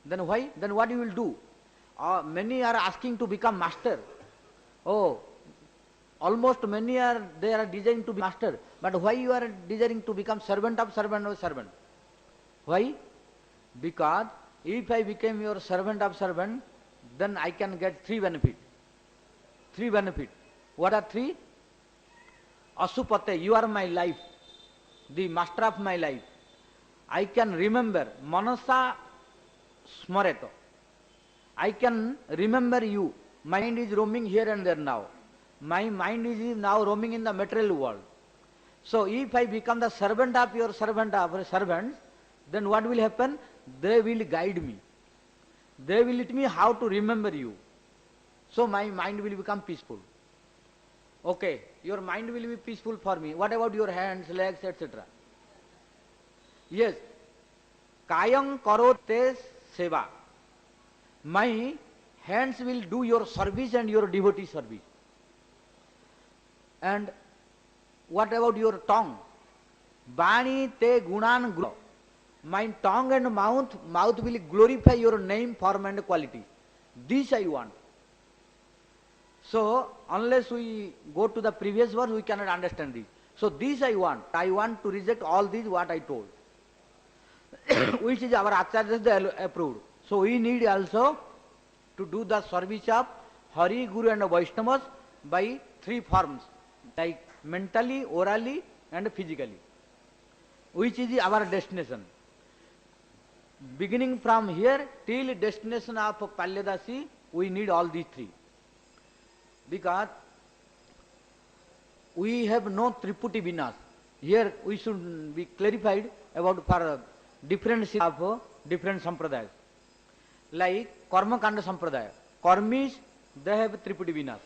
Then why? Then what you will do? Many are asking to become master. Oh, almost many are, they are desiring to be master. But why you are desiring to become servant of servant? Why? Because if I become your servant of servant, then I can get three benefits. What are three? Asupate, you are my life, the master of my life. I can remember, Manasa Smareto. I can remember you. My mind is roaming here and there now. My mind is now roaming in the material world. So if I become the servant of your servant of your servants, then what will happen? They will guide me. They will teach me how to remember you. So my mind will become peaceful. Okay, your mind will be peaceful for me. What about your hands, legs, etc.? Yes. Kayam karote seva. My hands will do your service and your devotee service. And what about your tongue? Bani te gunan gro. My tongue and mouth will glorify your name, form and quality. This I want. So, unless we go to the previous verse, we cannot understand this. So, this I want. I want to reject all this what I told. Which is our Acharya approved. So, we need also to do the service of Hari, Guru and Vaishnavas by three forms, like mentally, orally and physically, which is our destination. Beginning from here till destination of Palyadasi, we need all these three. Because we have no Triputi Vinas. Here we should be clarified about for different of different sampradayas. Like Karma Kanda Sampradaya. Karmis, they have Triputi Vinas.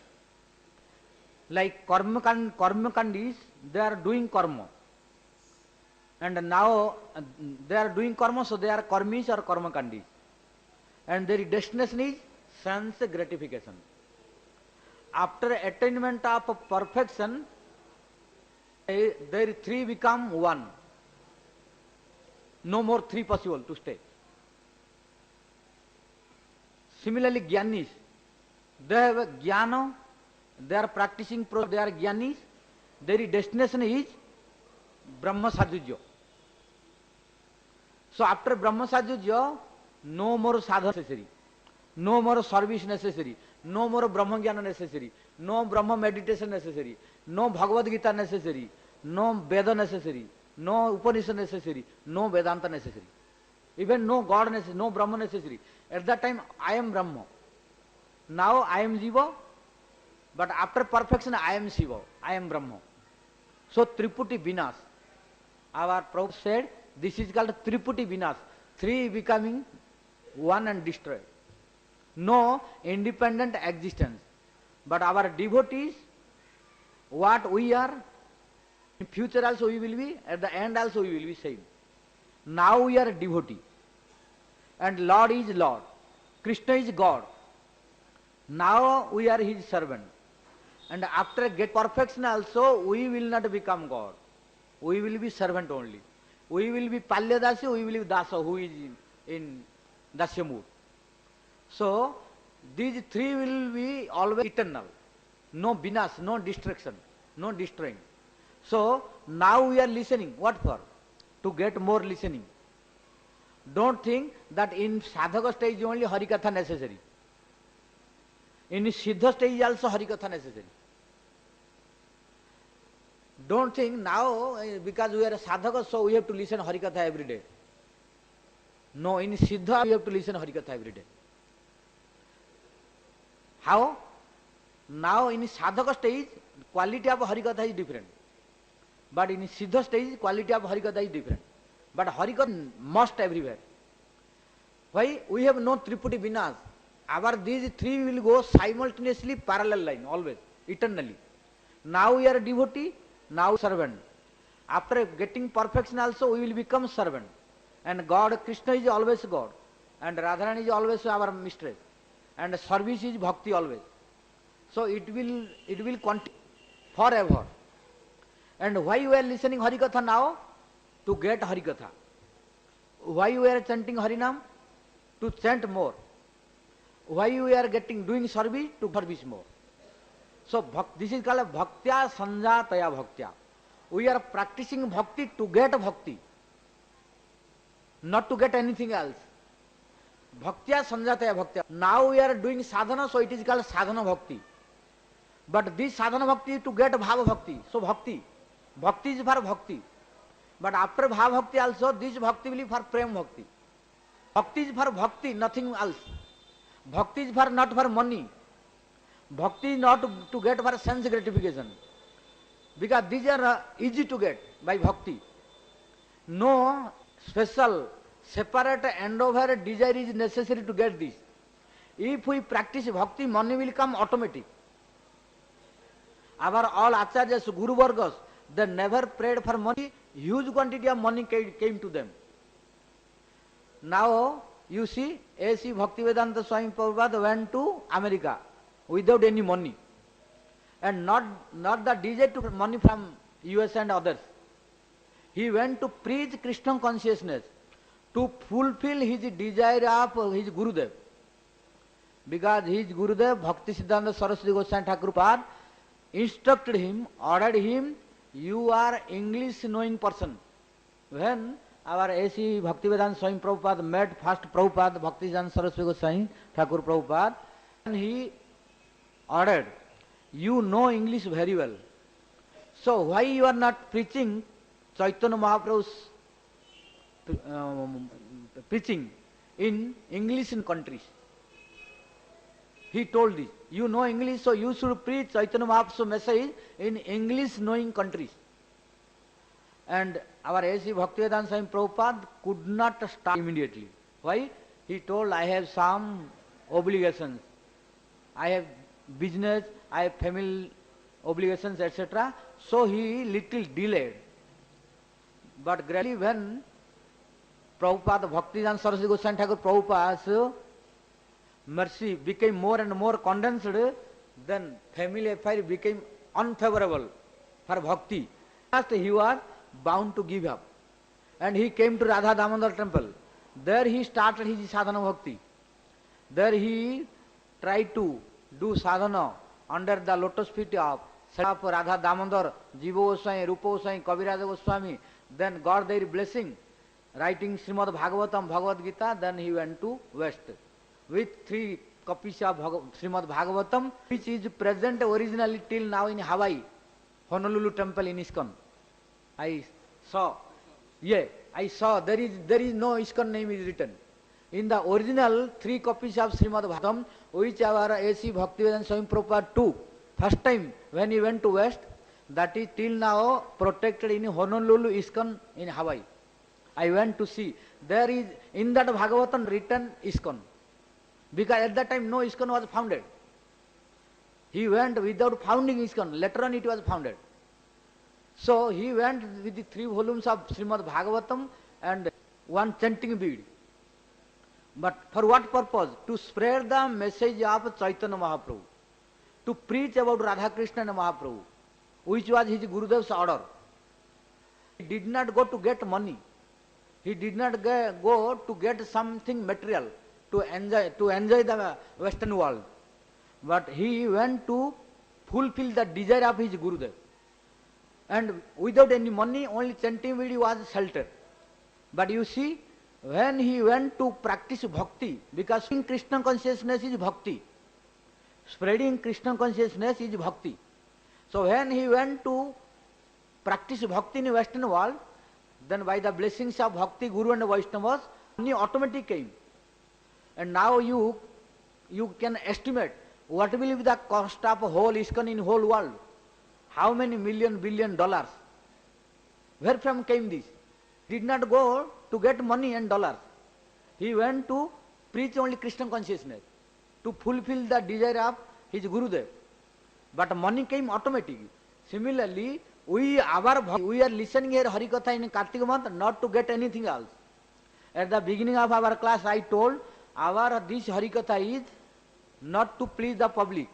Like Karma Kandis, they are doing karma. And now they are doing karma, so they are karmis or karma kandis. And their destination is sense gratification. After attainment of perfection, their three become one. No more three possible to stay. Similarly, Gyanis, they have a Jnana, they are practicing, they are Gyanis, their destination is Brahma Sadhujya. So after Brahma Sadhujya, no more sadhana necessary, no more service necessary, no more Brahma Jnana necessary, no Brahma meditation necessary, no Bhagavad Gita necessary, no Veda necessary, no Upanishad necessary, no Vedanta necessary. Even no God necessary, no Brahma necessary. At that time, I am Brahma. Now I am Jiva, but after perfection, I am Shiva, I am Brahma. So Triputi Vinas. Our Prabhupada said, this is called Triputi Vinas. Three becoming one and destroyed. No independent existence. But our devotees, what we are, in future also we will be, at the end also we will be same. Now we are a devotee. And Lord is Lord. Krishna is God. Now we are his servant. And after get perfection also, we will not become God. We will be servant only. We will be Palyadasi, we will be Dasa, who is in Dasya mood. So, these three will be always eternal. No binas, no destruction, no destroying. So, now we are listening. What for? To get more listening. Don't think that in sadhaka stage only Harikatha necessary. In Siddha stage also Harikatha necessary. Don't think now, because we are a sadhaka, so we have to listen Harikatha every day. No, in Siddha we have to listen Harikatha every day. How? Now in sadhaka stage, quality of Harikatha is different. But in Siddha stage, quality of Harikatha is different. But Harikatha must everywhere. Why? We have no Triputi Vinas. Our these three will go simultaneously parallel line, always, eternally. Now we are a devotee, now servant. After getting perfection also, we will become servant. And God, Krishna is always God. And Radharani is always our mistress. And service is bhakti always. So it will continue forever. And why we are listening Harikatha now? To get Harikatha. Why we are chanting Harinam? To chant more. Why we are doing service? To service more. So this is called Bhaktya Sanjataya Bhaktya. We are practicing bhakti to get bhakti, not to get anything else. Bhaktya Sanjataya Bhaktya. Now we are doing sadhana, so it is called sadhana bhakti. But this sadhana bhakti to get bhava bhakti. So bhakti is for bhakti. But after bhava bhakti also, this bhakti will be for prem bhakti. Bhakti is for bhakti, nothing else. Bhakti is for not for money. Bhakti is not to get for sense gratification. Because these are easy to get by bhakti. No special, separate endeavor, desire is necessary to get this. If we practice bhakti, money will come automatic. Our all acharyas, Guru Vargas, they never prayed for money. Huge quantity of money came to them. Now, you see, A.C. Bhaktivedanta Swami Prabhupada went to America without any money. And not the desire to money from US and others. He went to preach Krishna consciousness, to fulfill his desire of his Gurudev. Because his Gurudev, Bhakti Siddhanta Saraswati Goswami Thakur Prabhupada, instructed him, ordered him, you are English knowing person. When our A.C. Bhaktivedanta Swami Prabhupada met first Prabhupada, Bhakti Siddhanta Saraswati Goswami Thakur Prabhupada, and he ordered, you know English very well. So why you are not preaching Chaitanya Mahaprabhu's preaching in English in countries? He told this. You know English, so you should preach Chaitanya Mahaprabhu's message in English knowing countries. And our A.C. Bhaktivedanta Swami Prabhupada could not start immediately. Why? He told, I have some obligations. I have business, I have family obligations, etc. So he little delayed. But gradually when Prabhupada, Bhaktivedanta Saraswati Goswami Thakur Prabhupada's mercy became more and more condensed, then family affair became unfavorable for bhakti. First he was bound to give up. And he came to Radha Damodar temple. There he started his sadhana bhakti. There he tried to do sadhana under the lotus feet of Radha Damodar, Jiva Goswami, Rupa Goswami, Kaviraj Goswami. Then got their blessing, writing Śrīmād Bhagavatam, Bhagavad Gita. Then he went to West with 3 copies of Śrīmād Bhagavatam, which is present originally till now in Hawaii, Honolulu temple in ISKCON. I saw there is no ISKCON name is written. In the original 3 copies of Śrīmād Bhagavatam, which our A.C. Bhaktivedanta Swami Prabhupada took first time when he went to West, that is till now protected in Honolulu ISKCON in Hawaii. I went to see. There is in that Bhagavatam written ISKCON. Because at that time no ISKCON was founded. He went without founding ISKCON. Later on it was founded. So he went with the 3 volumes of Śrīmād Bhagavatam and 1 chanting bead. But for what purpose? To spread the message of Chaitanya Mahaprabhu. To preach about Radha Krishna and Mahaprabhu, which was his Gurudev's order. He did not go to get money. He did not go to get something material to enjoy the Western world. But he went to fulfill the desire of his Gurudev. And without any money, only chanting bead was shelter. But you see, when he went to practice bhakti, because Krishna consciousness is bhakti. Spreading Krishna consciousness is bhakti. So when he went to practice bhakti in the Western world, then by the blessings of Bhakti, Guru and Vaishnavas, money automatically came. And now you can estimate what will be the cost of whole ISKCON in whole world. How many million, billion dollars? Where from came this? Did not go to get money and dollars. He went to preach only Krishna consciousness, to fulfill the desire of his Gurudev. But money came automatically. Similarly, we are listening here Harikatha in Kartik month not to get anything else. At the beginning of our class I told, this Harikatha is not to please the public,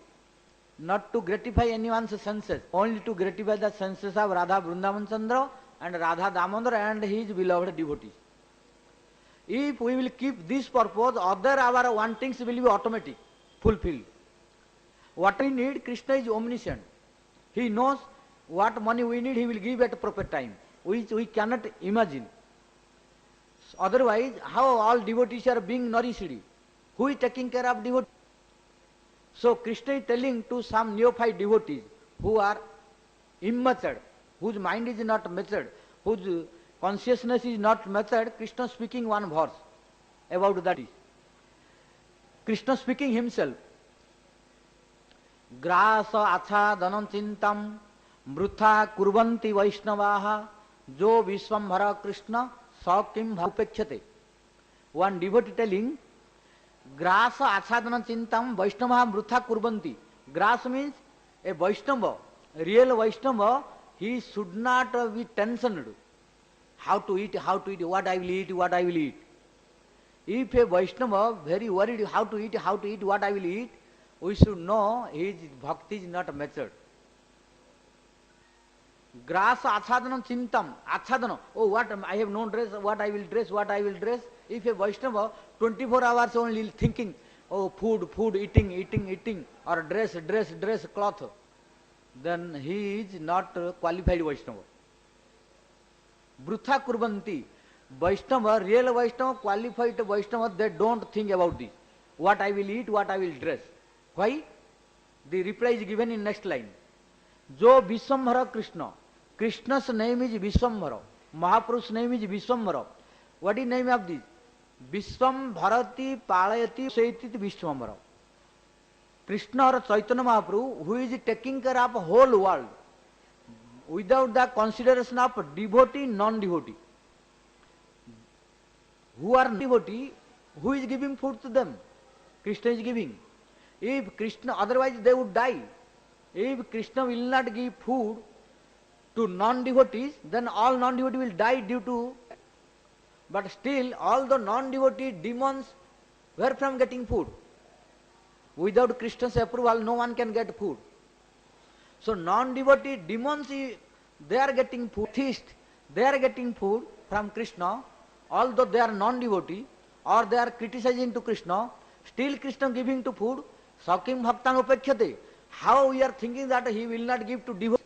not to gratify anyone's senses, only to gratify the senses of Radha Vrindavan Chandra and Radha Damodar and his beloved devotees. If we will keep this purpose, other our wantings will be automatic, fulfilled. What we need, Krishna is omniscient. He knows what money we need, he will give at proper time, which we cannot imagine. Otherwise, how all devotees are being nourished? Who is taking care of devotees? So Krishna is telling to some neophyte devotees who are immature, whose mind is not matured, whose consciousness is not matured, Krishna speaking one verse about that. Krishna speaking himself. Grasa achadanam chintam mrutha kurvanti vaishnavaha jo visvambhara Krishna sakim bhupekhyate. One devotee telling, grasa achadanam chintam vaishnavaha mrutha kurvanti. Gras means a Vaishnava, real Vaishnava, he should not be tensioned. How to eat, what I will eat, what I will eat. If a Vaishnava very worried how to eat, what I will eat, we should know his bhakti is not matured. Grasa achadanam chintam, achadana, oh what, I have no dress, what I will dress, what I will dress. If a Vaishnava 24 hours only thinking, oh food, eating, or dress, cloth, then he is not qualified Vaishnava. Brutha kurvanti. Vaishnava, real Vaishnava, qualified Vaishnava, they don't think about this. What I will eat, what I will dress. Why? The reply is given in next line. Jo Visvambhara Krishna. Krishna's name is Visvambhara. Mahaprabhu's name is Visvambhara. What is name of this? Visvambharati Palayati Saitit Visvambhara. Krishna or Chaitanya Mahaprabhu, who is taking care of whole world without the consideration of devotee, non-devotee. Who are devotee, who is giving food to them? Krishna is giving. If Krishna, otherwise they would die. If Krishna will not give food to non-devotees, then all non-devotees will die due to. But still, all the non-devotee demons were from getting food. Without Krishna's approval, no one can get food. So non-devotee demons, they are getting food. Theists, they are getting food from Krishna. Although they are non-devotee or they are criticizing to Krishna, still Krishna giving to food. Sakim bhaktan upekhyate. How we are thinking that he will not give to devotee?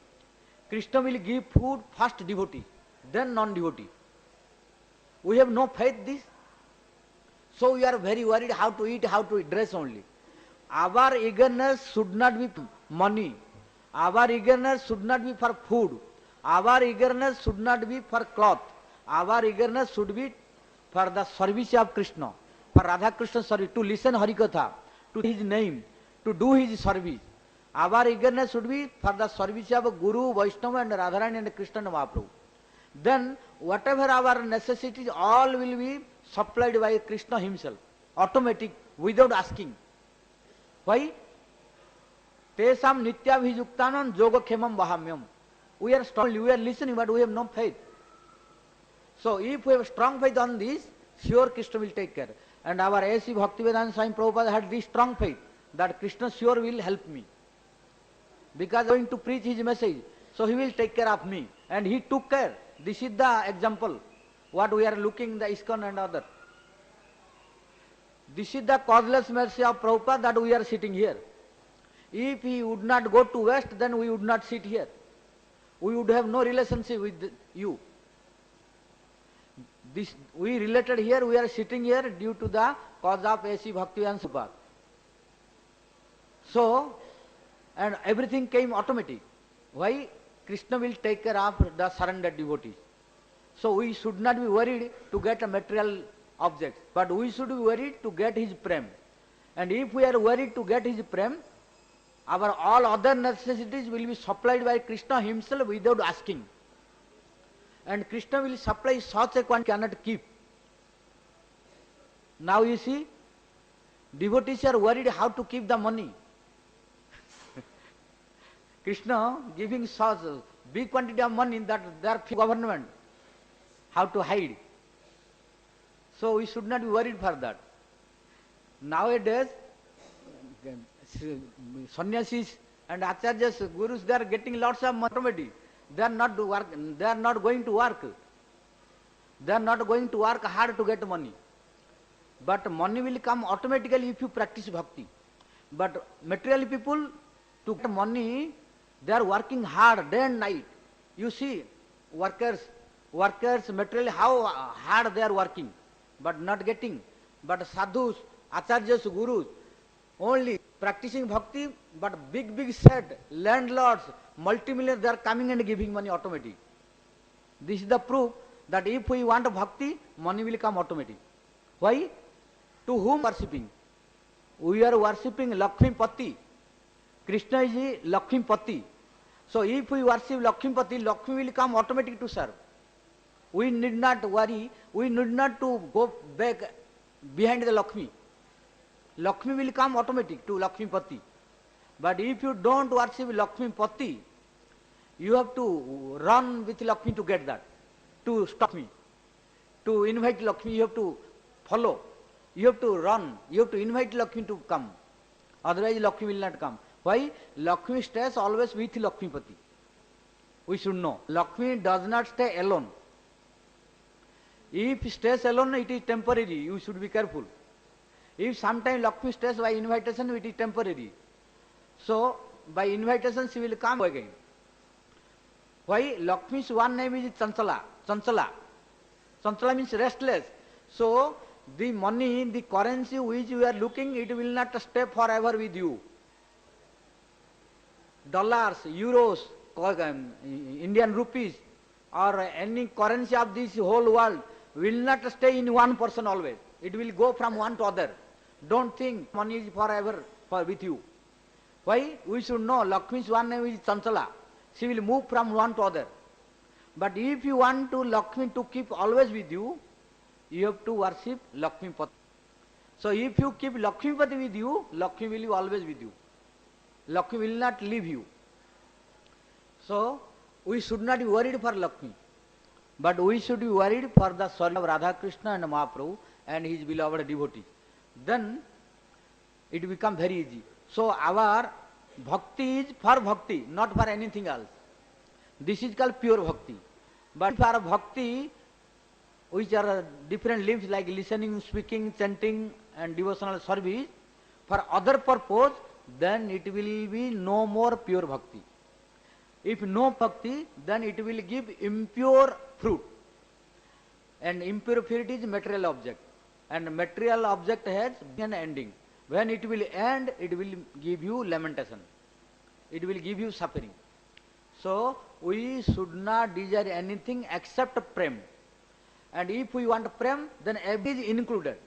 Krishna will give food first devotee, then non-devotee. We have no faith this. So we are very worried how to eat, how to dress only. Our eagerness should not be money. Our eagerness should not be for food. Our eagerness should not be for cloth. Our eagerness should be for the service of Krishna, for Radha Krishna service, to listen Harikatha, to his name, to do his service. Our eagerness should be for the service of Guru, Vaishnava and Radharani and Krishna and Mahaprabhu. Then whatever our necessities, all will be supplied by Krishna himself, automatic, without asking. Why? Tesam nityabhijuktanam yogakhemam vahamyam. We are strong, we are listening, but we have no faith. So if we have strong faith on this, sure Krishna will take care. And our A.C. Bhaktivedanta Swami Prabhupada had this strong faith that Krishna sure will help me. Because I am going to preach his message, so he will take care of me. And he took care. This is the example, what we are looking, the ISKCON and other. This is the causeless mercy of Prabhupada that we are sitting here. If he would not go to West, then we would not sit here. We would have no relationship with you. This we related here, we are sitting here due to the cause of A.C. Bhaktivedanta Swami. So, and everything came automatic. Why? Krishna will take care of the surrendered devotees. So we should not be worried to get a material object, but we should be worried to get his prem. And if we are worried to get his prem, our all other necessities will be supplied by Krishna himself without asking. And Krishna will supply such a quantity cannot keep. Now you see, devotees are worried how to keep the money. Krishna giving such big quantity of money that their government, how to hide. So we should not be worried for that. Nowadays, sannyasis and acharyas, gurus, they are getting lots of money. They are not going to work. They are not going to work hard to get money. But money will come automatically if you practice bhakti. But material people, to get money, they are working hard day and night. You see, workers, materially how hard they are working, but not getting. But sadhus, acharyas, gurus, Only practicing bhakti, but big shed, landlords, multimillionaires, they are coming and giving money automatic. This is the proof that if we want bhakti, money will come automatic. Why? To whom worshipping? We are worshipping Lakshmi Pati. Krishna is Lakshmi Pati. So if we worship Lakshmi Pati, Lakshmi will come automatic to serve. We need not worry, we need not to go back behind the Lakshmi. Lakshmi will come automatic to Lakshmi Pati. But if you don't worship Lakshmi Pati, you have to run with Lakshmi to get that, to stop me. To invite Lakshmi, you have to follow. You have to run. You have to invite Lakshmi to come. Otherwise Lakshmi will not come. Why? Lakshmi stays always with Lakshmi Pati. We should know. Lakshmi does not stay alone. If stays alone, it is temporary. You should be careful. If sometimes Lakshmi stays by invitation, it is temporary. So by invitation she will come again. Why? Lakshmi's one name is Chanchala. Chanchala. Chanchala means restless. So the money, the currency which you are looking, it will not stay forever with you. Dollars, euros, Indian rupees, or any currency of this whole world will not stay in one person always. It will go from one to other. Don't think money is forever with you. Why? We should know Lakshmi's one name is Chanchala. She will move from one to other. But if you want to Lakshmi to keep always with you, you have to worship Lakshmi Pati. So if you keep Lakshmi Pati with you, Lakshmi will be always with you. Lakshmi will not leave you. So we should not be worried for Lakshmi, but we should be worried for the soul of Radha Krishna and Mahaprabhu and his beloved devotees. Then it becomes very easy. So our bhakti is for bhakti, not for anything else. This is called pure bhakti. But for bhakti, which are different limbs like listening, speaking, chanting and devotional service, for other purpose, then it will be no more pure bhakti. If no bhakti, then it will give impure fruit. And impure fruit is material object. And material object has an ending. When it will end, it will give you lamentation. It will give you suffering. So we should not desire anything except prem. And if we want prem, then everything is included.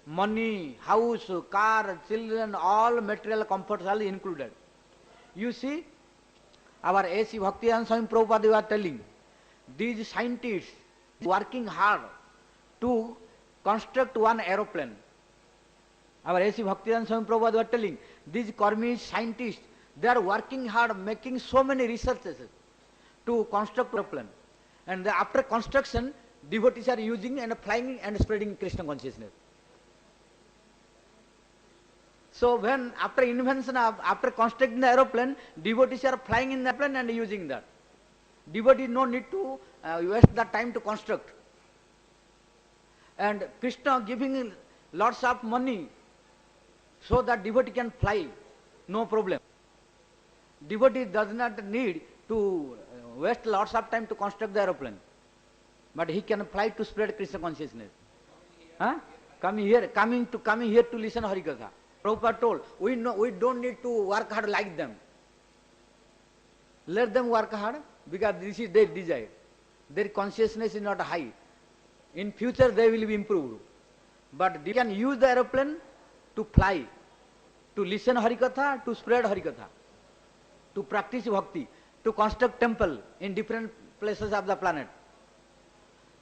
Money, house, car, children, all material comforts are included. You see, our A.C. Bhaktivedanta Swami Prabhupada was telling, these scientists working hard to construct one aeroplane. Our A.C. Bhaktivedanta Swami Prabhupada was telling, these Karmis scientists, they are working hard, making so many researches to construct aeroplane. And after construction, devotees are using and flying and spreading Krishna consciousness. So when after invention of, after constructing the aeroplane, devotees are flying in the aeroplane and using that. Devotee no need to waste the time to construct. And Krishna giving lots of money so that devotee can fly, no problem. Devotee does not need to waste lots of time to construct the aeroplane, but he can fly to spread Krishna consciousness. Huh? Coming here to listen Harikatha. Prabhupada told, we don't need to work hard like them. Let them work hard because this is their desire. Their consciousness is not high. In future they will be improved. But they can use the aeroplane to fly, to listen Harikatha, to spread Harikatha, to practice bhakti, to construct temple in different places of the planet.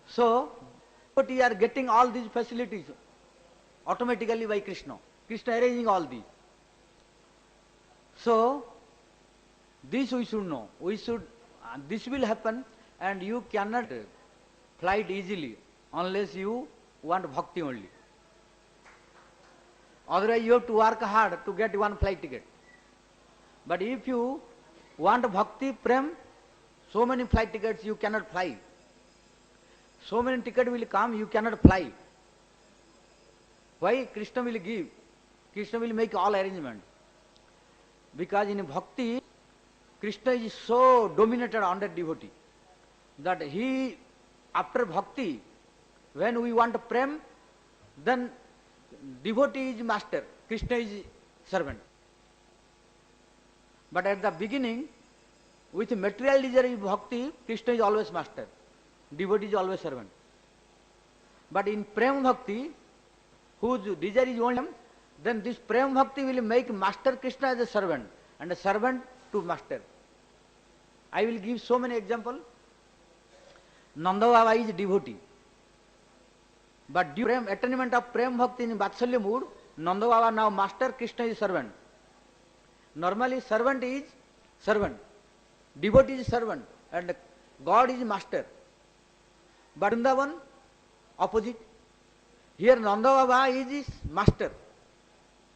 So, we are getting all these facilities automatically by Krishna. Krishna arranging all these. So, this we should know. This will happen, and you cannot fly it easily unless you want bhakti only. Otherwise you have to work hard to get one flight ticket. But if you want bhakti, prem, so many flight tickets you cannot fly. So many tickets will come, you cannot fly. Why? Krishna will give. Krishna will make all arrangements. Because in bhakti, Krishna is so dominated under devotee that he, after bhakti, when we want prem, then devotee is master, Krishna is servant. But at the beginning, with material desire bhakti, Krishna is always master. Devotee is always servant. But in prema bhakti, whose desire is only him, then this prema bhakti will make master Krishna as a servant and a servant to master. I will give so many examples. Nanda Baba is devotee. But due to attainment of prema bhakti in Vatsalya mood, Nanda Baba now master, Krishna is servant. Normally servant is servant, devotee is servant, and God is master. But Vrindavan, opposite. Here Nanda Baba is his master,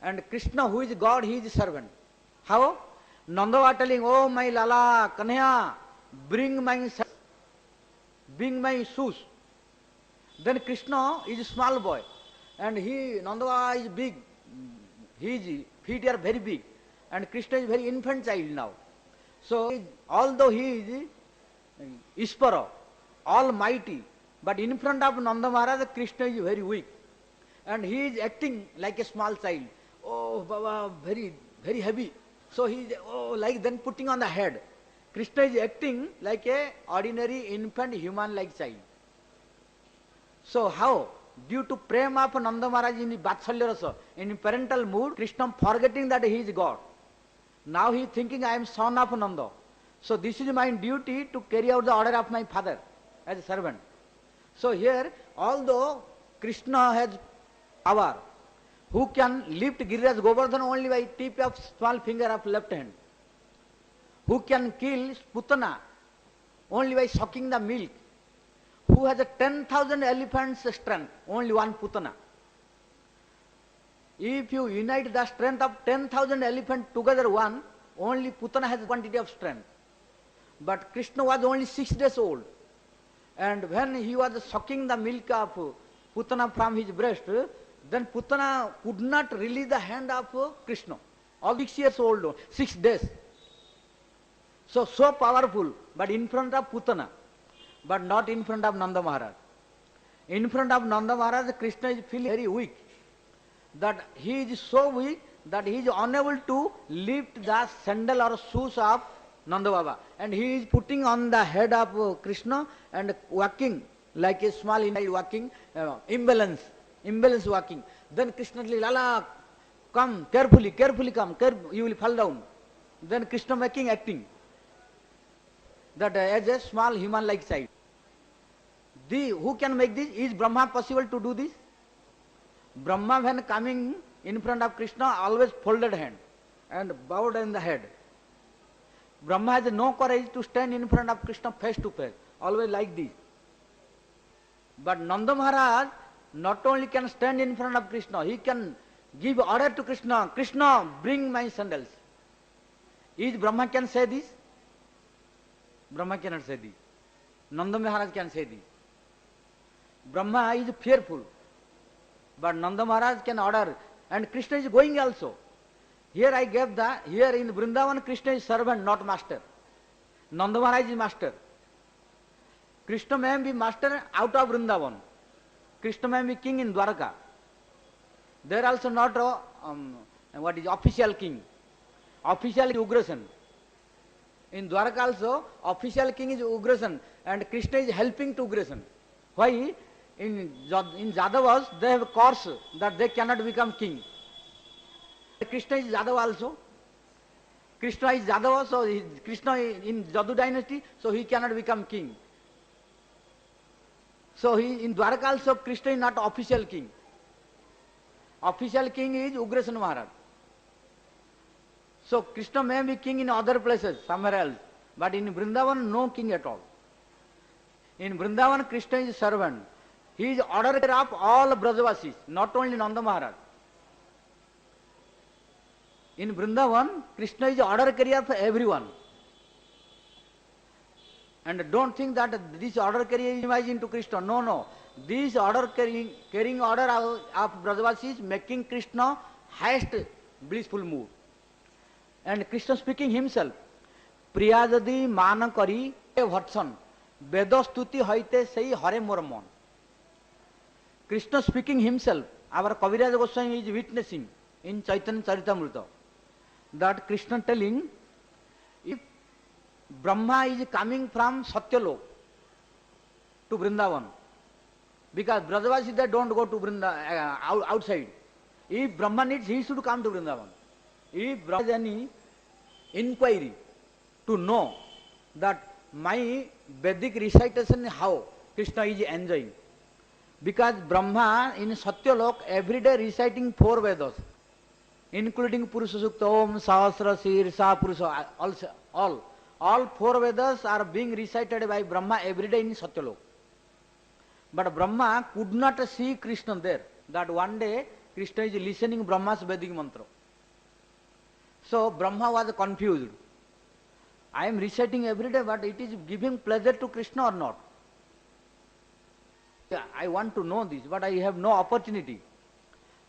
and Krishna, who is God, he is servant. How? Nanda Baba telling, oh my Lala, Kanhaiya, bring my shoes. Then Krishna is a small boy, and Nanda Baba is big, his feet are very big, and Krishna is very infant child now. So although he is Ishvara, almighty, but in front of Nanda Maharaj, Krishna is very weak, and he is acting like a small child. Oh Baba, very, very heavy. So he is, like then putting on the head. Krishna is acting like a ordinary infant human-like child. So how? Due to prema of Nanda Maharaj in Vatsalya Rasa, in parental mood, Krishna forgetting that he is God. Now he is thinking, I am son of Nanda. So this is my duty to carry out the order of my father as a servant. So here, although Krishna has power, who can lift Giriraj Govardhan only by tip of small finger of left hand, who can kill Putana only by sucking the milk, who has a 10,000 elephants strength, only one Putana. If you unite the strength of 10,000 elephants together one, only Putana has quantity of strength. But Krishna was only 6 days old, and when he was sucking the milk of Putana from his breast, then Putana could not release the hand of Krishna. All 6 years old, 6 days. So powerful, but in front of Putana, but not in front of Nanda Maharaj. In front of Nanda Maharaj, Krishna is feeling very weak. That he is so weak that he is unable to lift the sandal or shoes of Nanda Baba. And he is putting on the head of Krishna and walking like a small child walking, imbalance walking. Then Krishna says, Lala, come, carefully come, you will fall down. Then Krishna making acting that as a small human-like child. Who can make this? Is Brahma possible to do this? Brahma, when coming in front of Krishna, always folded hand and bowed in the head. Brahma has no courage to stand in front of Krishna face to face, always like this. But Nanda Maharaj not only can stand in front of Krishna, he can give order to Krishna, Krishna, bring my sandals. Is Brahma can say this? Brahma cannot say this. Nanda Maharaj can say this. Brahma is fearful, but Nanda Maharaj can order, and Krishna is going also. Here I gave here in Vrindavan, Krishna is servant, not master. Nanda Maharaj is master. Krishna may be master out of Vrindavan. Krishna may be king in Dwaraka. There also not official king. Official is Ugrasen. In Dwaraka also, official king is Ugrasen, and Krishna is helping to Ugrasen. Why? In Jadavas, they have a course that they cannot become king. Krishna is Jadava also. Krishna is Jadava, so Krishna in Jadu dynasty, so he cannot become king. So in Dwaraka also, Krishna is not official king. Official king is Ugrasen Maharaj. So Krishna may be king in other places, somewhere else, but in Vrindavan, no king at all. In Vrindavan, Krishna is servant. He is order of all Brajavasis, not only Nanda Maharaj. In Vrindavan, Krishna is order carrier for everyone. And don't think that this order carrier is imagined to Krishna. No. This order carrying order of Brajavasis making Krishna highest blissful mood. And Krishna speaking himself, Priya jadi man kari bhatsan, Veda stuti hoite sei hare mor mon. Krishna speaking himself, our Kaviraj Goswami is witnessing in Chaitanya Charitamrita that Krishna telling, if Brahma is coming from Satyalok to Vrindavan, because Brajavasis they don't go to outside. If Brahma needs, he should come to Vrindavan. If Brahma has any inquiry to know that my Vedic recitation how Krishna is enjoying, because Brahma in Satyalok every day reciting 4 Vedas, including Purusha Sukta, Om, Sahasra, Sirsa, Purusha, all 4 Vedas are being recited by Brahma every day in Satyalok. But Brahma could not see Krishna there, that one day Krishna is listening Brahma's Vedic mantra. So Brahma was confused. I am reciting every day, but it is giving pleasure to Krishna or not? Yeah, I want to know this, but I have no opportunity.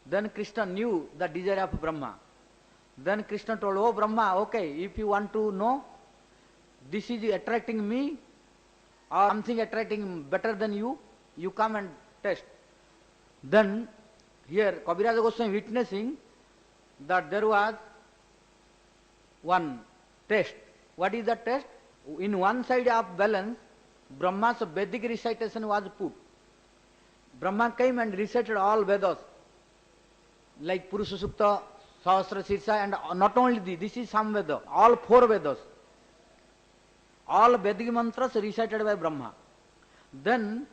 Then Krishna knew the desire of Brahma. Then Krishna told, oh Brahma, okay, if you want to know, this is attracting me or something attracting better than you, you come and test. Then here Kaviraj Goswami witnessing that there was one test. What is the test? In one side of balance, Brahma's Vedic recitation was put. Brahma came and recited all Vedas, like Purusha Sukta, Sahasra Sirsa, and not only this is some Veda, all 4 Vedas. All Vedic mantras recited by Brahma. Then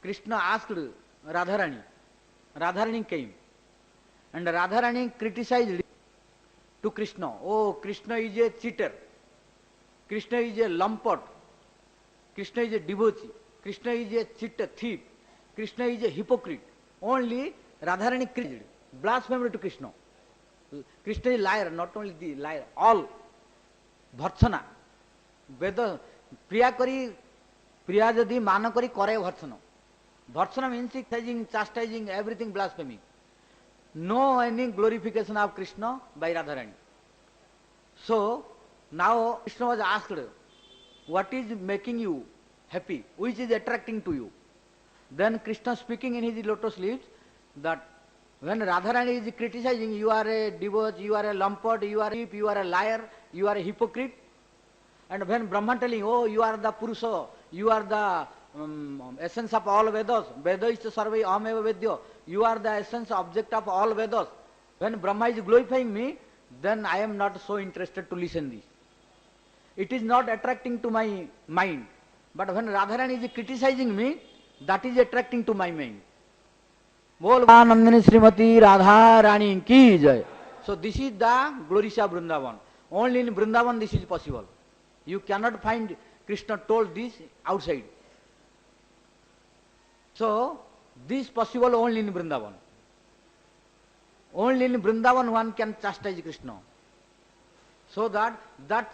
Krishna asked Radharani. Radharani came. And Radharani criticized to Krishna. Oh, Krishna is a cheater. Krishna is a lumpot. Krishna is a devotee. Krishna is a cheater, thief. Krishna is a hypocrite. Only Radharani criticized, blasphemed to Krishna. Krishna is liar, not only the liar, all. Bharsana. Veda, Priya kari, Priya jadi mana kari kare bharsana. Bharsana means chastising, everything blaspheming. No any glorification of Krishna by Radharani. So, now Krishna was asked, what is making you happy? Which is attracting to you? Then Krishna speaking in his lotus leaves that when Radharani is criticizing, you are a devotee, you are a lumpot, you are a thief, you are a liar, you are a hypocrite. And when Brahma telling, oh, you are the Purusha, you are the essence of all Vedas, Veda is sarvai ahmeva vedyo, you are the essence, object of all Vedas. When Brahma is glorifying me, then I am not so interested to listen this. It is not attracting to my mind. But when Radharani is criticizing me, that is attracting to my mind. Bol Nandini Srimati Radharani ki jai. So this is the glories of Vrindavan. Only in Vrindavan this is possible. You cannot find Krishna told this outside. So this possible only in Vrindavan. Only in Vrindavan one can chastise Krishna. So that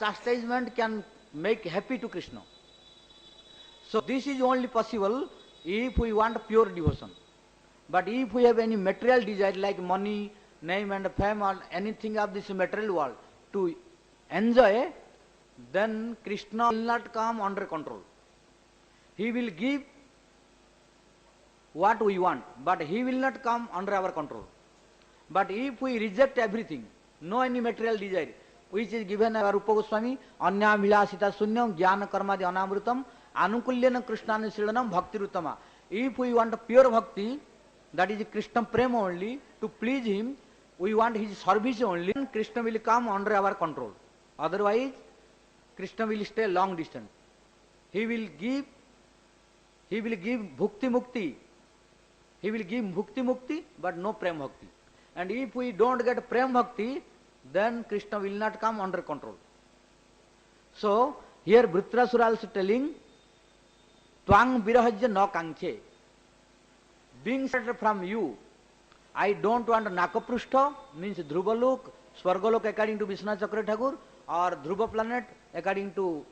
chastisement can make happy to Krishna. So this is only possible if we want pure devotion. But if we have any material desire like money, name and fame or anything of this material world to enjoy, then Krishna will not come under control. He will give what we want, but he will not come under our control. But if we reject everything, no any material desire, which is given by Rupa Goswami, Anya Vilasita Sunyam, Jnana Karmadi Anamrutam, Anukulyana Krishnani Silanam Bhakti Ruttama. If we want a pure bhakti, that is Krishna prema only, to please him, we want his service only, Krishna will come under our control. Otherwise, Krishna will stay long distance. He will give bhukti mukti. He will give bhukti mukti, but no prem bhakti. And if we don't get prem bhakti, then Krishna will not come under control. So, here Vritrasura also telling, Tvang virahajya na kankhe. Being separated from you, I don't want Nakaprushta, means Dhruvalok, Swargalok according to Vishwanath Chakra Thakur, or Dhruva planet according to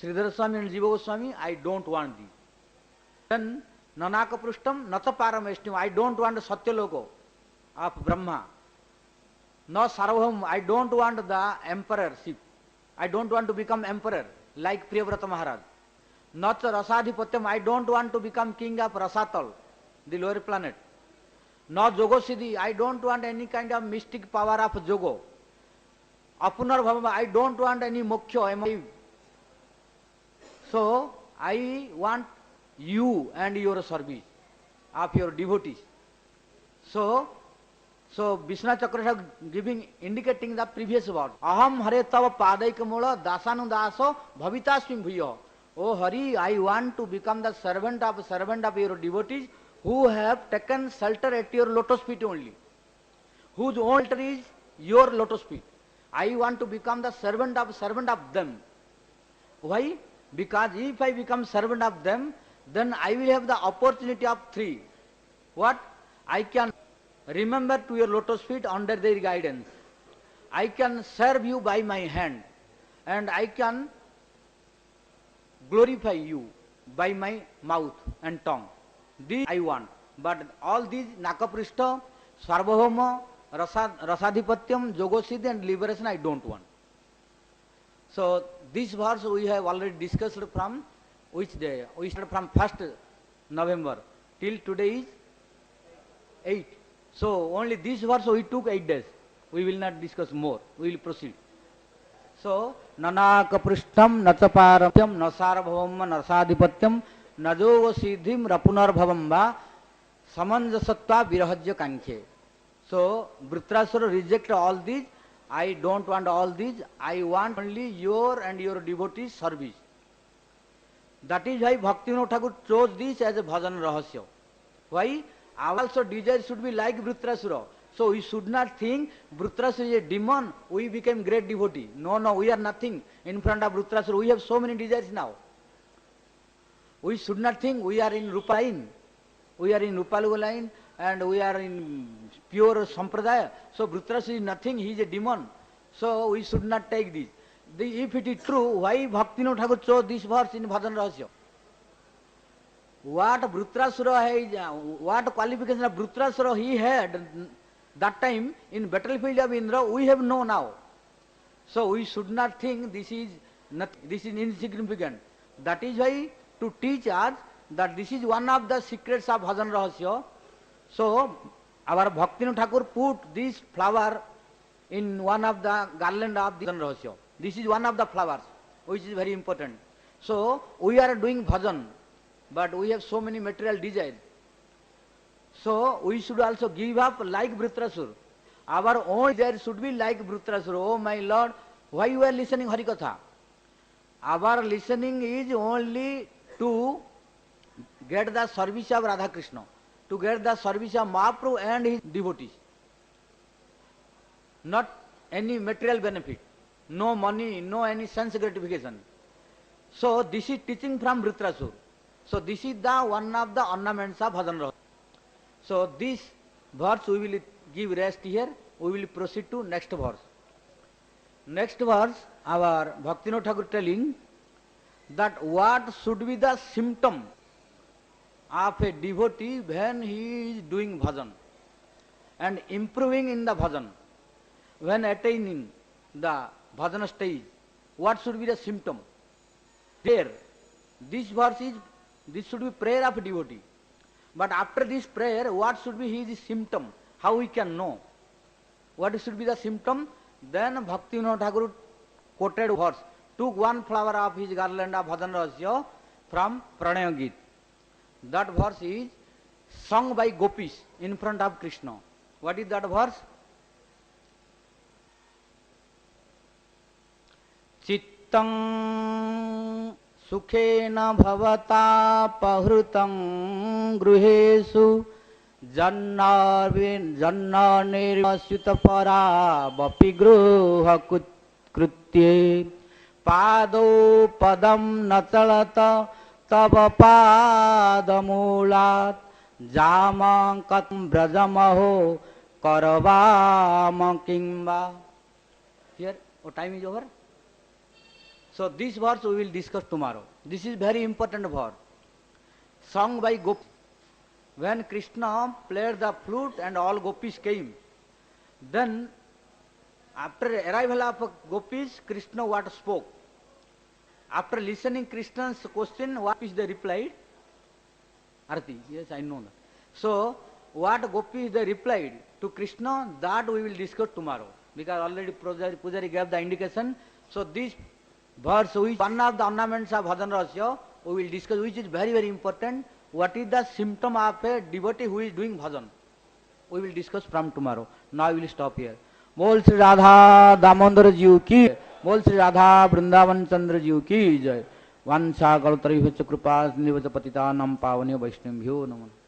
Śrīdhara Swami and Jiva Goswami, I don't want these. Then, Nanakaprushtam, Nata Parameshtim, I don't want Satyaloka of Brahma. No Sarvabhaum, I don't want the emperorship. I don't want to become emperor like Priyavrata Maharaj. Not Rasadhipatyam, I don't want to become king of Rasatal, the lower planet. No Jogo Siddhi, I don't want any kind of mystic power of Jogo. Apunar Bhava, I don't want any moksha. So, I want you and your service of your devotees. So Vishnu Chakra is giving, indicating the previous word. Aham Hare Tava Padaikamola Dasanu Daso Bhavita Swinbhuyo. Oh Hari, I want to become the servant of your devotees who have taken shelter at your lotus feet only. Whose altar is your lotus feet. I want to become the servant of them. Why? Because if I become servant of them, then I will have the opportunity of three. What? I can remember to your lotus feet under their guidance. I can serve you by my hand. And I can glorify you by my mouth and tongue. This I want. But all these Nakaprishta, Sarvabhauma, Rasadhipatyam, Jogosiddhi and liberation I don't want. So this verse we have already discussed from which day? We started from 1st November till today is 8. So only this verse we took 8 days. We will not discuss more. We will proceed. So Nanakaprishtam, Nachaparamyam, Nasarabhavamma, Nasadhipatyam, Najoga Siddhim, Rapunarbhavamba, Samanjasatva Virahajya Kanche. So Vritrasura reject all these. I don't want all these. I want only your and your devotees' service. That is why Bhaktivinoda Thakur chose this as a Bhajana-rahasya. Why? Our also desire should be like Vritrasura. So we should not think Vritrasura is a demon, we became great devotee. No, we are nothing in front of Vritrasura. We have so many desires now. We should not think we are in Rupa line. We are in Rupaluga line and we are in pure Sampradaya. So Vritrasura is nothing, he is a demon. So we should not take this. If it is true, why Bhaktivinoda Thakur chose this verse in Bhajana-rahasya? What Vritrasura has, what qualification of Vritrasura he had that time in battlefield of Indra, we have known now. So we should not think this is insignificant. That is why to teach us that this is one of the secrets of Bhajana-rahasya. So our Bhaktivinoda Thakur put this flower in one of the garland of the Bhajana-rahasya. This is one of the flowers which is very important. So we are doing bhajan, but we have so many material desires. So we should also give up like Vritrasura. Our own desire should be like Vritrasura. Oh my Lord, why you are listening Harikatha? Our listening is only to get the service of Radha Krishna, to get the service of Mahaprabhu and his devotees. Not any material benefit, no money, no any sense gratification. So this is teaching from Vritrasura. So this is the one of the ornaments of Bhajana-rahasya. So this verse we will give rest here. We will proceed to next verse. Next verse, our Bhaktivinoda Thakur telling that what should be the symptom of a devotee when he is doing bhajan and improving in the bhajan, when attaining the bhajana stage, what should be the symptom? There, this verse is, this should be prayer of devotee. But after this prayer, what should be his symptom? How we can know? What should be the symptom? Then Bhaktivinoda Thakur quoted verse, took one flower of his garland of Bhajana-rahasya from Pranaya Gita. That verse is sung by gopis in front of Krishna. What is that verse? Chittang sukhena bhavata pahrutam gruhesu jannanirvasyuta para vapi gruha krutye pado padam nachalata tava padamulat jamankatam brajamaho karavama kimba. Here, time is over. So this verse we will discuss tomorrow. This is very important verse. Sung by gopis. When Krishna played the flute and all gopis came, then after arrival of gopis, Krishna what spoke? After listening Krishna's question, what is the reply? Arati, yes, I know that. So what gopis they replied to Krishna, that we will discuss tomorrow. Because already Pujari gave the indication. So this verse, which one of the ornaments of Bhajana-rahasya, we will discuss, which is very, very important. What is the symptom of a devotee who is doing bhajan? We will discuss from tomorrow. Now I will stop here. बोल श्री राधा दामोदर जी की, बोल श्री राधा वृंदावन चंद्र जी की जय। वंशा कल्पतरुभ्यश्च कृपा सिन्धुभ्यश्च पतितानां पावनेभ्यो वैष्णवेभ्यो नमः।